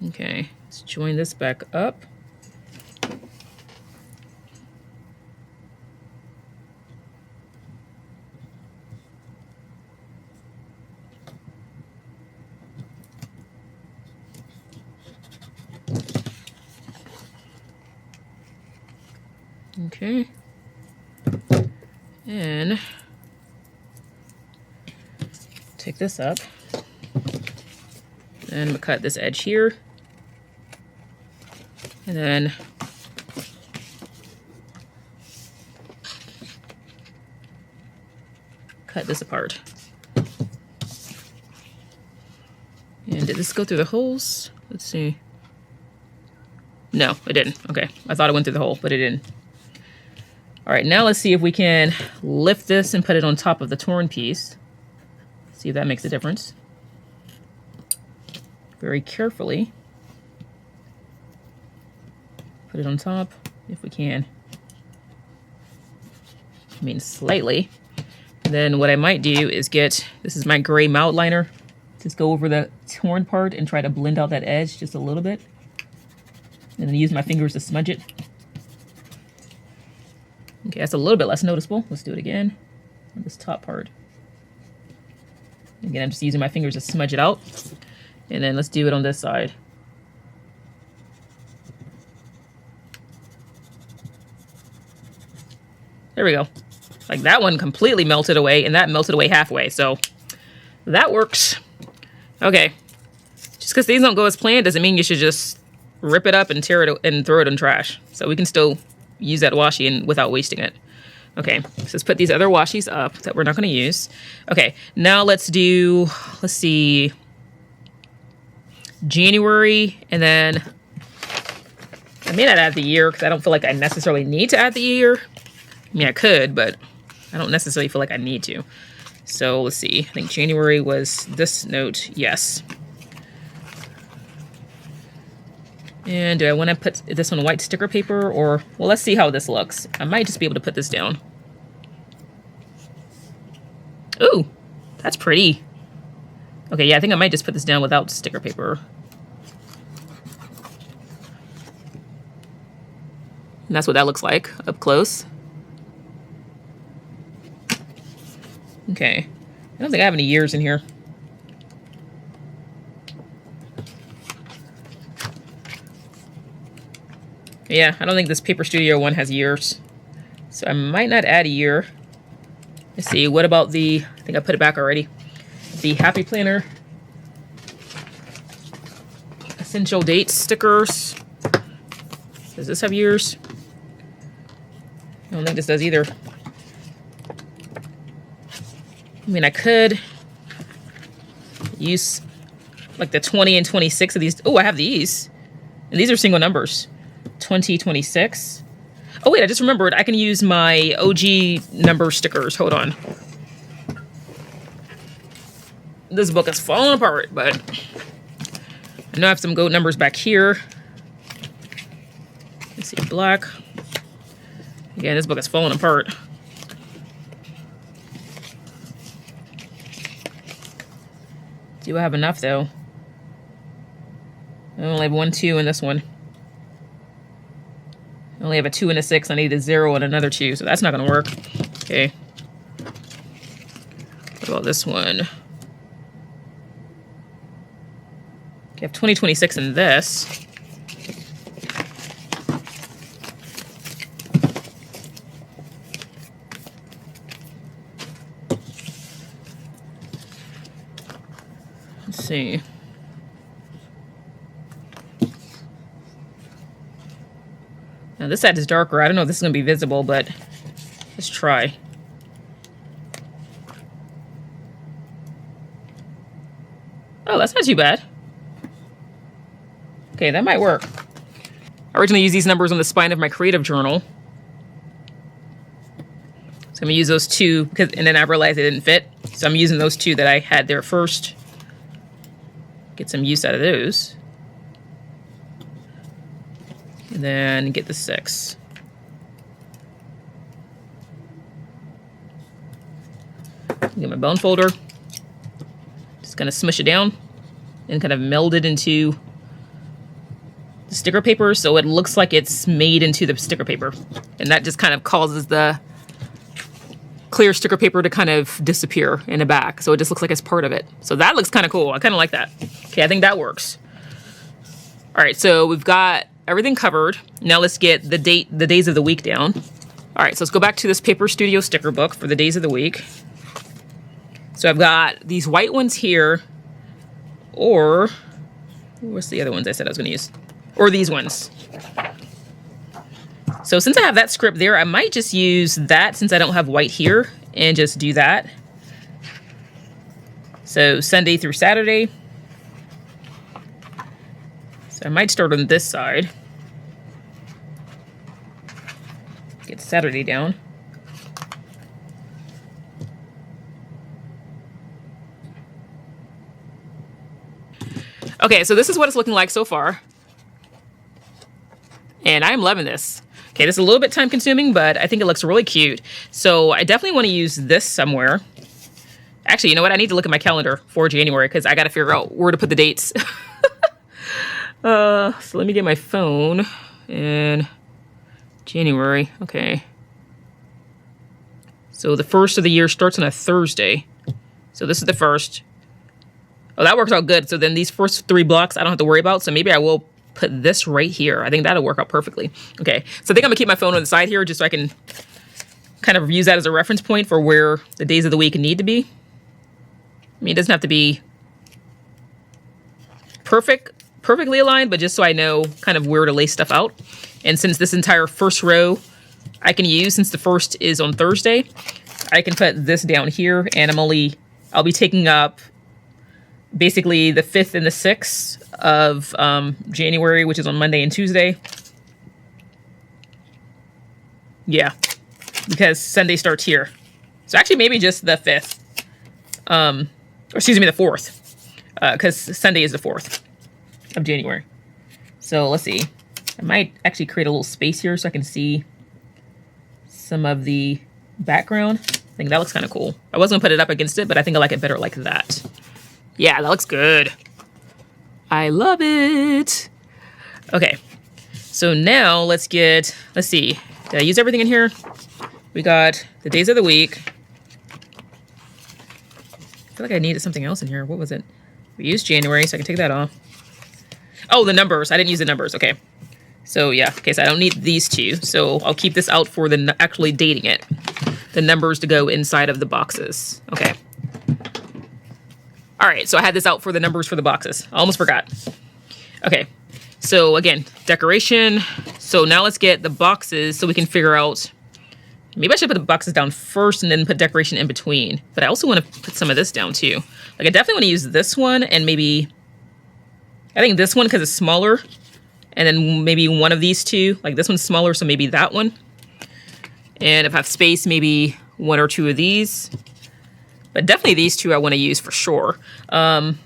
Okay, let's join this back up. Okay, and take this up, and I'm gonna cut this edge here, and then cut this apart. And did this go through the holes? Let's see. No, it didn't. Okay, I thought it went through the hole, but it didn't. All right, now let's see if we can lift this and put it on top of the torn piece. See if that makes a difference. Very carefully. Put it on top, if we can. I mean, slightly. And then what I might do is get, this is my gray mout liner. Just go over the torn part and try to blend out that edge just a little bit. And then use my fingers to smudge it. Okay, that's a little bit less noticeable. Let's do it again on this top part. Again, I'm just using my fingers to smudge it out. And then let's do it on this side. There we go. Like that one completely melted away, and that melted away halfway. So that works. Okay. Just because these don't go as planned doesn't mean you should just rip it up and tear it and throw it in trash. So we can still use that washi and without wasting it. Okay, so let's put these other washis up that we're not going to use. Okay, now let's see, January, and then I may not add the year because I don't feel like I necessarily need to add the year. I mean, I could, but I don't necessarily feel like I need to. So let's see, I think January was this note, yes. And do I want to put this on white sticker paper or, well, let's see how this looks. I might just be able to put this down. Ooh, that's pretty. Okay, yeah, I think I might just put this down without sticker paper. And that's what that looks like up close. Okay, I don't think I have any years in here. Yeah, I don't think this Paper Studio one has years. So I might not add a year. Let's see, what about the, I think I put it back already. The Happy Planner Essential Dates stickers. Does this have years? I don't think this does either. I mean, I could use like the 20 and 26 of these. Oh, I have these. And these are single numbers. 2026. Oh wait, I just remembered I can use my OG number stickers. Hold on. This book is falling apart, but I know I have some goat numbers back here. Let's see, black. Again, this book is falling apart. Do I have enough though? I only have 1, 2 in this one. I only have a 2 and a 6. I need a 0 and another 2, so that's not going to work. Okay. What about this one? Okay, I have 20, 26 in this. Let's see. Now this side is darker. I don't know if this is going to be visible, but let's try. Oh, that's not too bad. Okay, that might work. I originally used these numbers on the spine of my creative journal. So I'm going to use those 2, and then I realized they didn't fit. So I'm using those 2 that I had there first. Get some use out of those. And then get the 6. Get my bone folder. Just gonna smush it down and kind of meld it into the sticker paper so it looks like it's made into the sticker paper. And that just kind of causes the clear sticker paper to kind of disappear in the back. So it just looks like it's part of it. So that looks kind of cool. I kind of like that. Okay, I think that works. All right, so we've got everything covered. Now let's get the days of the week down. All right, so let's go back to this Paper Studio sticker book for the days of the week. So I've got these white ones here, or what's the other ones I said I was going to use? Or these ones. So since I have that script there, I might just use that since I don't have white here and just do that. So Sunday through Saturday. So I might start on this side. Get Saturday down. Okay, so this is what it's looking like so far. And I'm loving this. Okay, this is a little bit time consuming, but I think it looks really cute. So I definitely want to use this somewhere. Actually, you know what? I need to look at my calendar for January because I got to figure out where to put the dates. So let me get my phone and January. Okay. So the first of the year starts on a Thursday. So this is the first. Oh, that works out good. So then these first 3 blocks I don't have to worry about. So maybe I will put this right here. I think that'll work out perfectly. Okay. So I think I'm gonna keep my phone on the side here just so I can kind of use that as a reference point for where the days of the week need to be. I mean, it doesn't have to be perfectly aligned, but just so I know kind of where to lay stuff out. And since this entire first row I can use, since the first is on Thursday, I can put this down here, and I'll be taking up basically the 5th and the 6th of January, which is on Monday and Tuesday. Yeah, because Sunday starts here. So actually maybe just the 5th. Or excuse me, the 4th. Because Sunday is the 4th of January. So let's see. I might actually create a little space here so I can see some of the background. I think that looks kind of cool. I was going to put it up against it, but I think I like it better like that. Yeah, that looks good. I love it. Okay. So now let's see. Did I use everything in here? We got the days of the week. I feel like I needed something else in here. What was it? We used January, so I can take that off. Oh, the numbers. I didn't use the numbers. Okay. So yeah, okay, so I don't need these 2. So I'll keep this out for the actually dating it. The numbers to go inside of the boxes. Okay. All right, so I had this out for the numbers for the boxes. I almost forgot. Okay, so again, decoration. So now let's get the boxes so we can figure out, maybe I should put the boxes down first and then put decoration in between. But I also want to put some of this down too. Like I definitely want to use this one and maybe, I think this one because it's smaller. And then maybe one of these 2. Like this one's smaller, so maybe that one. And if I have space, maybe 1 or 2 of these. But definitely these 2 I want to use for sure. Let's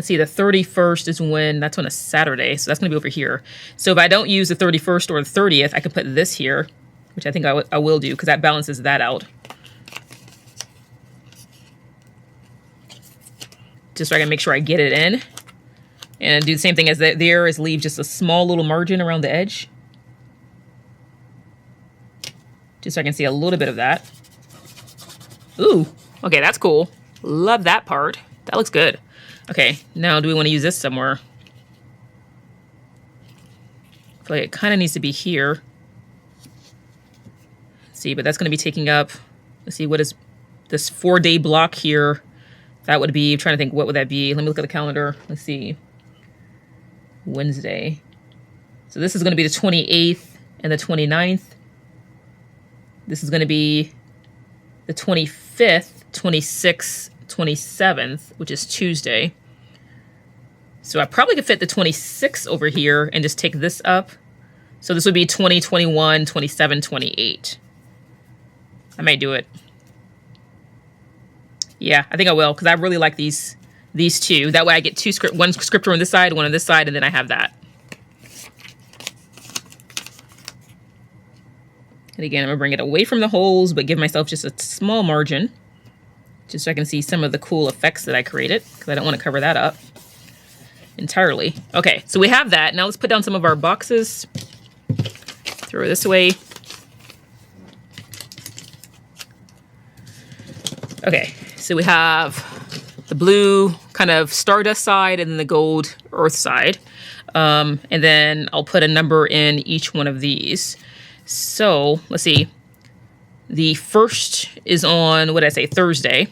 see, the 31st is that's on a Saturday. So that's going to be over here. So if I don't use the 31st or the 30th, I could put this here, which I think I will do because that balances that out. just so I can make sure I get it in. And do the same thing as there is leave just a small little margin around the edge. Just so I can see a little bit of that. Ooh, okay, that's cool. Love that part. That looks good. Okay, now do we want to use this somewhere? I feel like it kind of needs to be here. Let's see, but that's going to be taking up, let's see, what is this 4-day block here? That would be, I'm trying to think, what would that be? Let me look at the calendar. Let's see. Wednesday. So this is going to be the 28th and the 29th. This is going to be the 25th, 26th, 27th, which is Tuesday. So I probably could fit the 26th over here and just take this up. So this would be 20, 21, 27, 28. I might do it. Yeah, I think I will, because I really like these two. That way I get one scripter on this side, one on this side, and then I have that. And again, I'm going to bring it away from the holes, but give myself just a small margin, just so I can see some of the cool effects that I created, because I don't want to cover that up entirely. Okay, so we have that. Now let's put down some of our boxes. Throw this away. Okay, so we have the blue kind of stardust side and then the gold earth side. And then I'll put a number in each one of these. So let's see. The first is on, what did I say, Thursday.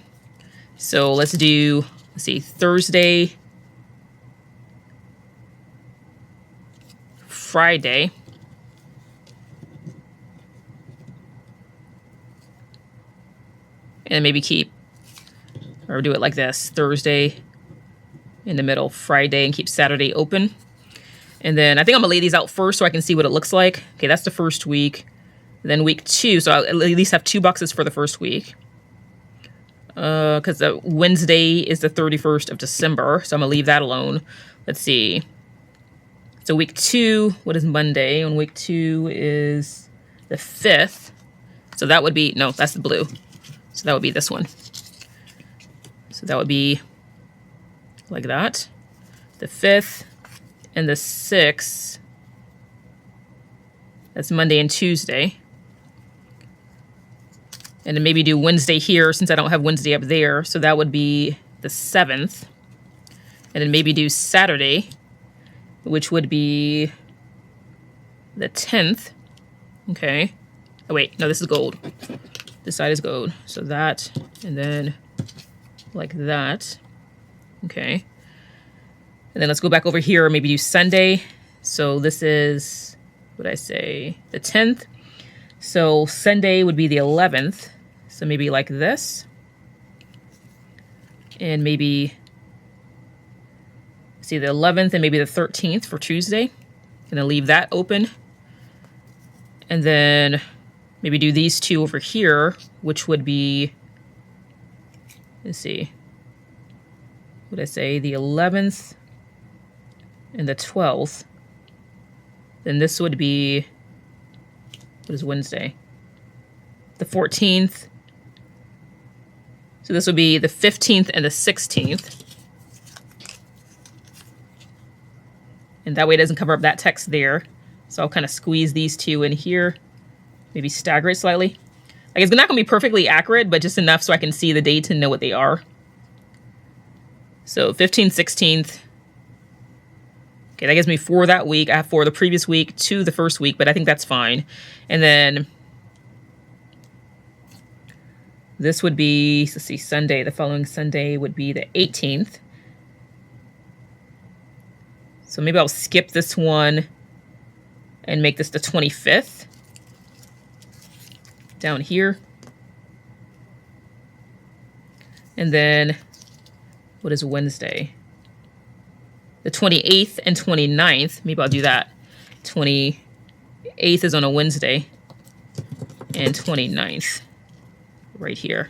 So let's do, let's see, Thursday, Friday, and maybe keep, or do it like this, Thursday in the middle, Friday, and keep Saturday open. And then I think I'm gonna lay these out first so I can see what it looks like. Okay, that's the first week. Then week 2, so I'll at least have 2 boxes for the first week. Because the Wednesday is the 31st of December, so I'm gonna leave that alone. Let's see. So week 2, what is Monday? And week 2 is the 5th. So that would be, no, that's the blue. So that would be this one. So that would be like that. The 5th and the 6th. That's Monday and Tuesday. And then maybe do Wednesday here since I don't have Wednesday up there. So that would be the 7th. And then maybe do Saturday, which would be the 10th. Okay. Oh, wait. No, this is gold. This side is gold. So that, and then like that. Okay. And then let's go back over here, maybe do Sunday. So this is, what did I say, the 10th. So Sunday would be the 11th. So maybe like this. And maybe, see, the 11th and maybe the 13th for Tuesday. And then leave that open. And then maybe do these two over here, which would be, let's see, what did I say, the 11th and the 12th. Then this would be, what is Wednesday? The 14th. So this would be the 15th and the 16th. And that way it doesn't cover up that text there. So I'll kind of squeeze these two in here. Maybe stagger it slightly. Like, it's not going to be perfectly accurate, but just enough so I can see the dates and know what they are. So 15th, 16th. Okay, that gives me 4 that week. I have 4 the previous week, 2 the first week, but I think that's fine. And then this would be, let's see, Sunday. The following Sunday would be the 18th. So maybe I'll skip this one and make this the 25th. Down here. And then, what is Wednesday? The 28th and 29th. Maybe I'll do that. 28th is on a Wednesday. And 29th. Right here.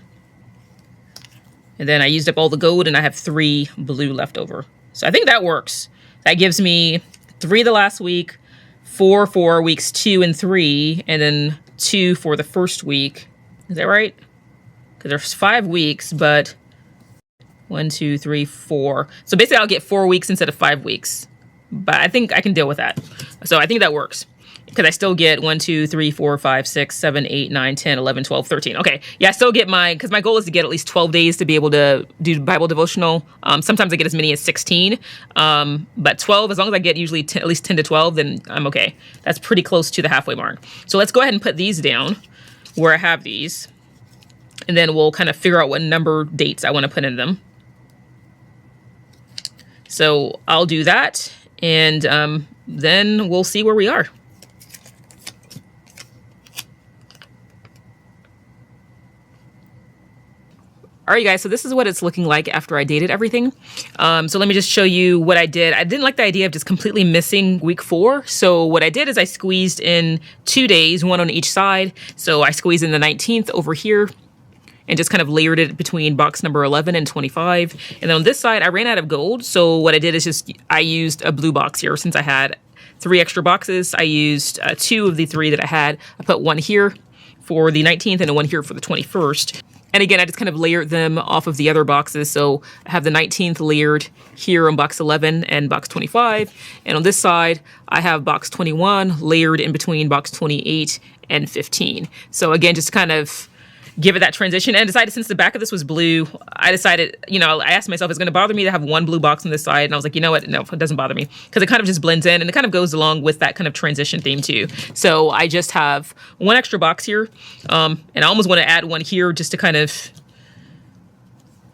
And then I used up all the gold and I have 3 blue left over. So I think that works. That gives me 3 the last week, 4 for weeks 2 and 3, and then 2 for the first week. Is that right? Because there's 5 weeks, but 1, 2, 3, 4. So basically I'll get 4 weeks instead of 5 weeks. But I think I can deal with that. So I think that works. Because I still get 1, 2, 3, 4, 5, 6, 7, 8, 9, 10, 11, 12, 13. Okay. Yeah, I still get because my goal is to get at least 12 days to be able to do Bible devotional. Sometimes I get as many as 16. But 12, as long as I get usually at least 10 to 12, then I'm okay. That's pretty close to the halfway mark. So let's go ahead and put these down where I have these. And then we'll kind of figure out what number dates I want to put in them. So I'll do that. And then we'll see where we are. All right, guys, so this is what it's looking like after I dated everything. So let me just show you what I did. I didn't like the idea of just completely missing week 4. So what I did is I squeezed in 2 days, one on each side. So I squeezed in the 19th over here and just kind of layered it between box number 11 and 25. And then on this side, I ran out of gold. So what I did is I used a blue box here since I had 3 extra boxes. I used 2 of the 3 that I had. I put 1 here for the 19th and 1 here for the 21st. And again, I just kind of layered them off of the other boxes. So I have the 19th layered here on box 11 and box 25. And on this side, I have box 21 layered in between box 28 and 15. So again, just kind of give it that transition. And I decided since the back of this was blue, I decided, I asked myself, it's going to bother me to have 1 blue box on this side? And I was like, you know what? No, it doesn't bother me because it kind of just blends in and it kind of goes along with that kind of transition theme too. So I just have 1 extra box here. And I almost want to add 1 here just to kind of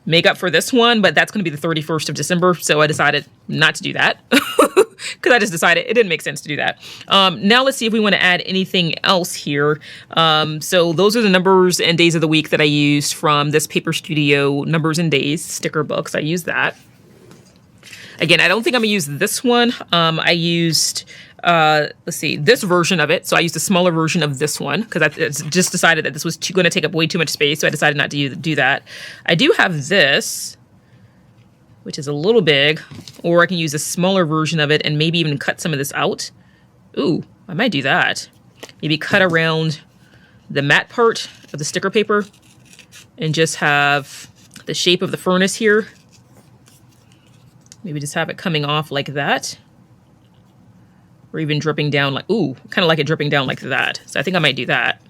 make up for this one, but that's going to be the 31st of December. So I decided not to do that because I just decided it didn't make sense to do that. Now let's see if we want to add anything else here. So those are the numbers and days of the week that I used from this Paper Studio Numbers and Days sticker books. I used that. Again, I don't think I'm gonna use this one. I used, let's see, this version of it. So I used a smaller version of this one because I just decided that this was going to take up way too much space. So I decided not to do that. I do have this, which is a little big, or I can use a smaller version of it and maybe even cut some of this out. Ooh, I might do that. Maybe cut around the matte part of the sticker paper and just have the shape of the furnace here. Maybe just have it coming off like that. Or even dripping down like, ooh, kind of like it dripping down like that. So I think I might do that.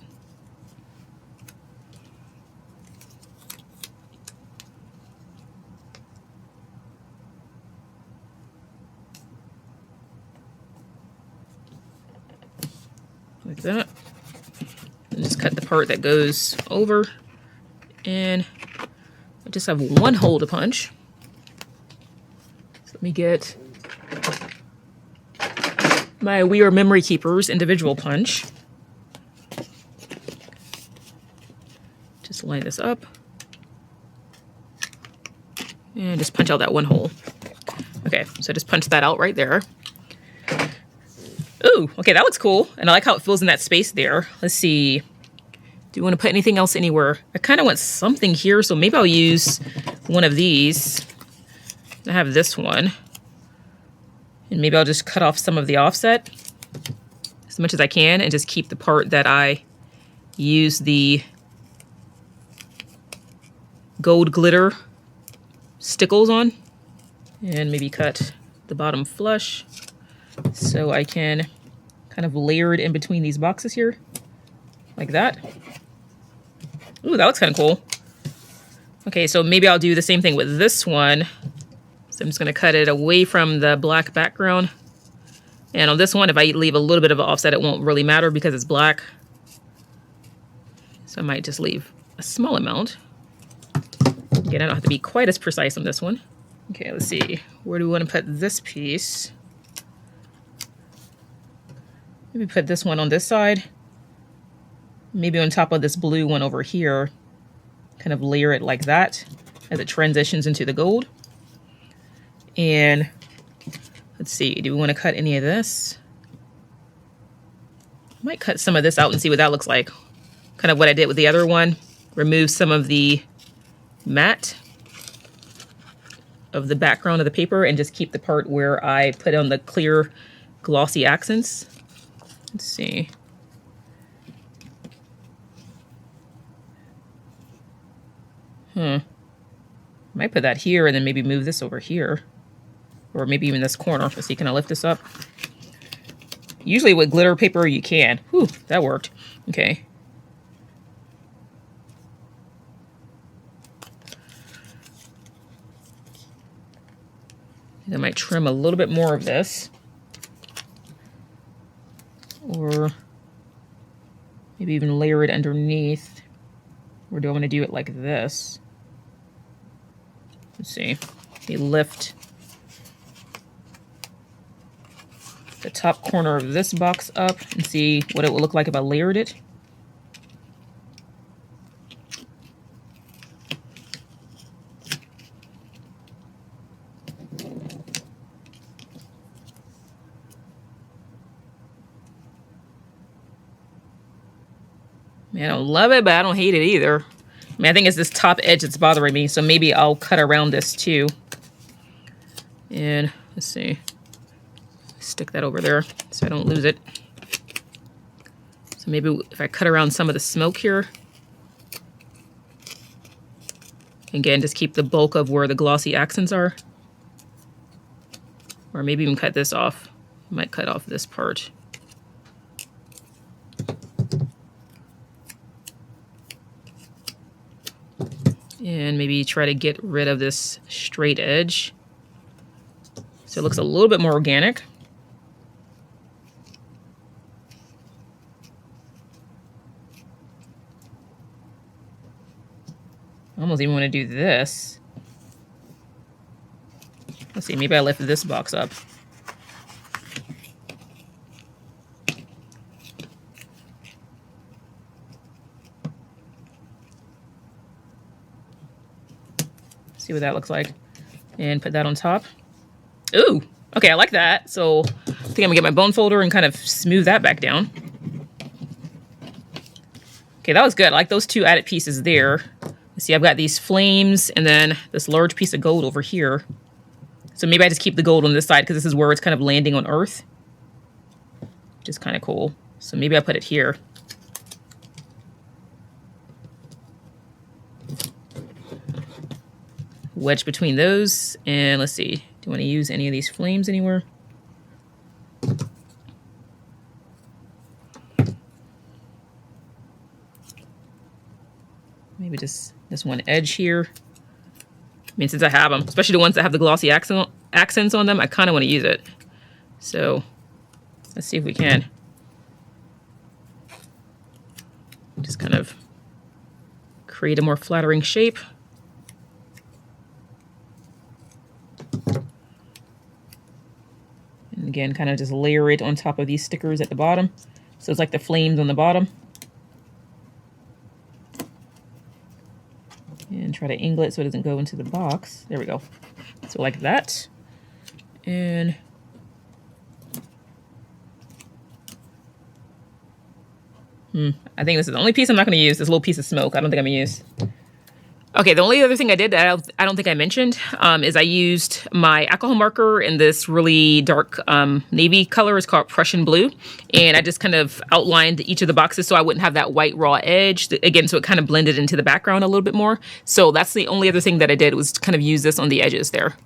Like that. And just cut the part that goes over. And I just have 1 hole to punch. Let me get my We Are Memory Keepers individual punch. Just line this up. And just punch out that 1 hole. Okay, so just punch that out right there. Ooh, okay, that looks cool. And I like how it fills in that space there. Let's see. Do you want to put anything else anywhere? I kind of want something here, so maybe I'll use one of these. I have this one. And maybe I'll just cut off some of the offset as much as I can and just keep the part that I use the gold glitter stickles on. And maybe cut the bottom flush so I can kind of layer it in between these boxes here. Like that. Ooh, that looks kind of cool. Okay, so maybe I'll do the same thing with this one. So I'm just going to cut it away from the black background. And on this one, if I leave a little bit of an offset, it won't really matter because it's black. So I might just leave a small amount. Again, I don't have to be quite as precise on this one. Okay, let's see. Where do we want to put this piece? Maybe put this one on this side. Maybe on top of this blue one over here. Kind of layer it like that as it transitions into the gold. And let's see, do we want to cut any of this? I might cut some of this out and see what that looks like. Kind of what I did with the other one. Remove some of the matte of the background of the paper and just keep the part where I put on the clear glossy accents. Let's see. Might put that here and then maybe move this over here. Or maybe even this corner. Let's see, can I lift this up? Usually with glitter paper you can. Whew, that worked. Okay. I might trim a little bit more of this. Or maybe even layer it underneath. Or do I want to do it like this? Let's see. Maybe lift the top corner of this box up and see what it would look like if I layered it. Man, I don't love it, but I don't hate it either. I mean, I think it's this top edge that's bothering me, so maybe I'll cut around this too. And let's see. Stick that over there so I don't lose it. So maybe if I cut around some of the smoke here. Again, just keep the bulk of where the glossy accents are. Or maybe even cut this off. I might cut off this part. And maybe try to get rid of this straight edge. So it looks a little bit more organic. I almost even want to do this. Let's see, maybe I lift this box up. See what that looks like. And put that on top. Ooh, okay, I like that. So I think I'm gonna get my bone folder and kind of smooth that back down. Okay, that was good. I like those two added pieces there. Let's see, I've got these flames and then this large piece of gold over here. So maybe I just keep the gold on this side because this is where it's kind of landing on Earth, which is kind of cool. So maybe I put it here. Wedge between those, and let's see, do you want to use any of these flames anywhere? Maybe just this one edge here. I mean, since I have them, especially the ones that have the glossy accents on them, I kind of want to use it. So let's see if we can. Just kind of create a more flattering shape. And again, kind of just layer it on top of these stickers at the bottom. So it's like the flames on the bottom. And try to angle it so it doesn't go into the box. There we go. So like that. And I think this is the only piece I'm not going to use, this little piece of smoke. I don't think I'm going to use. Okay, the only other thing I did that I don't think I mentioned is I used my alcohol marker in this really dark navy color. It's called Prussian Blue. And I just kind of outlined each of the boxes so I wouldn't have that white raw edge. Again, so it kind of blended into the background a little bit more. So that's the only other thing that I did was kind of use this on the edges there.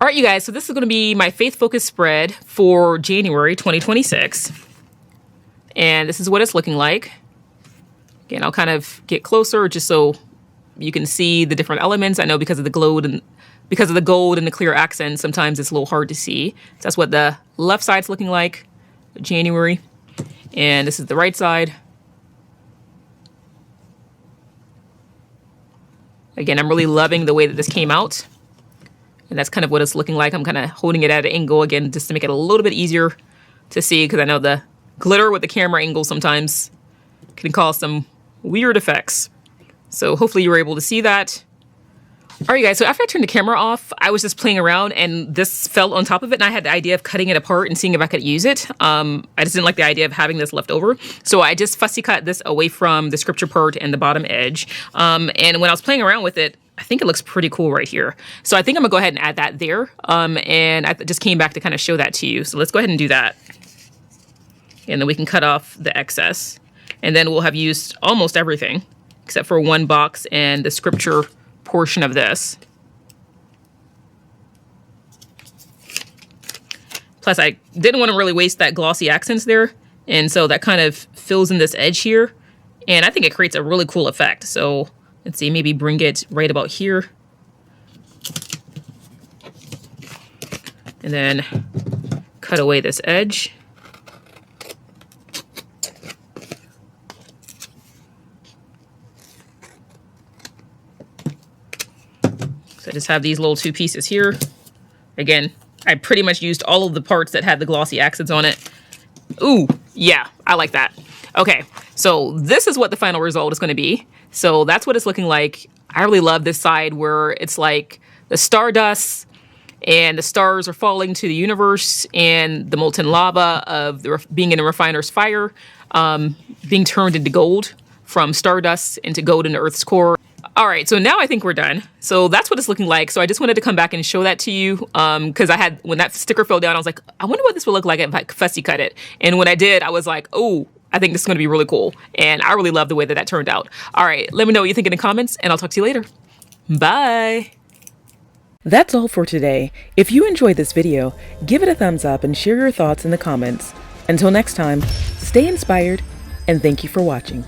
All right, you guys, so this is going to be my Faith Focus spread for January 2026. And this is what it's looking like. Again, I'll kind of get closer just so you can see the different elements. I know because of the gold and the clear accents, sometimes it's a little hard to see. So that's what the left side's looking like, January. And this is the right side. Again, I'm really loving the way that this came out. And that's kind of what it's looking like. I'm kind of holding it at an angle again, just to make it a little bit easier to see, because I know the glitter with the camera angle sometimes can cause some weird effects. So hopefully you were able to see that. All right, guys, so after I turned the camera off, I was just playing around and this fell on top of it. And I had the idea of cutting it apart and seeing if I could use it. I just didn't like the idea of having this left over. So I just fussy cut this away from the scripture part and the bottom edge. And when I was playing around with it, I think it looks pretty cool right here. So I think I'm gonna go ahead and add that there. And I just came back to kind of show that to you. So let's go ahead and do that. And then we can cut off the excess. And then we'll have used almost everything except for one box and the scripture portion of this. Plus, I didn't want to really waste that glossy accents there. And so that kind of fills in this edge here. And I think it creates a really cool effect. So let's see, maybe bring it right about here. And then cut away this edge. So I just have these little two pieces here. Again, I pretty much used all of the parts that had the glossy accents on it. Ooh, yeah, I like that. Okay, so this is what the final result is going to be. So that's what it's looking like. I really love this side where it's like the stardust and the stars are falling to the universe and the molten lava of being in a refiner's fire, being turned into gold from stardust into gold in the Earth's core. All right, so now I think we're done. So that's what it's looking like. So I just wanted to come back and show that to you because when that sticker fell down, I was like, I wonder what this would look like if I fussy cut it. And when I did, I was like, oh, I think this is going to be really cool. And I really love the way that turned out. All right, let me know what you think in the comments, and I'll talk to you later. Bye. That's all for today. If you enjoyed this video, give it a thumbs up and share your thoughts in the comments. Until next time, stay inspired, and thank you for watching.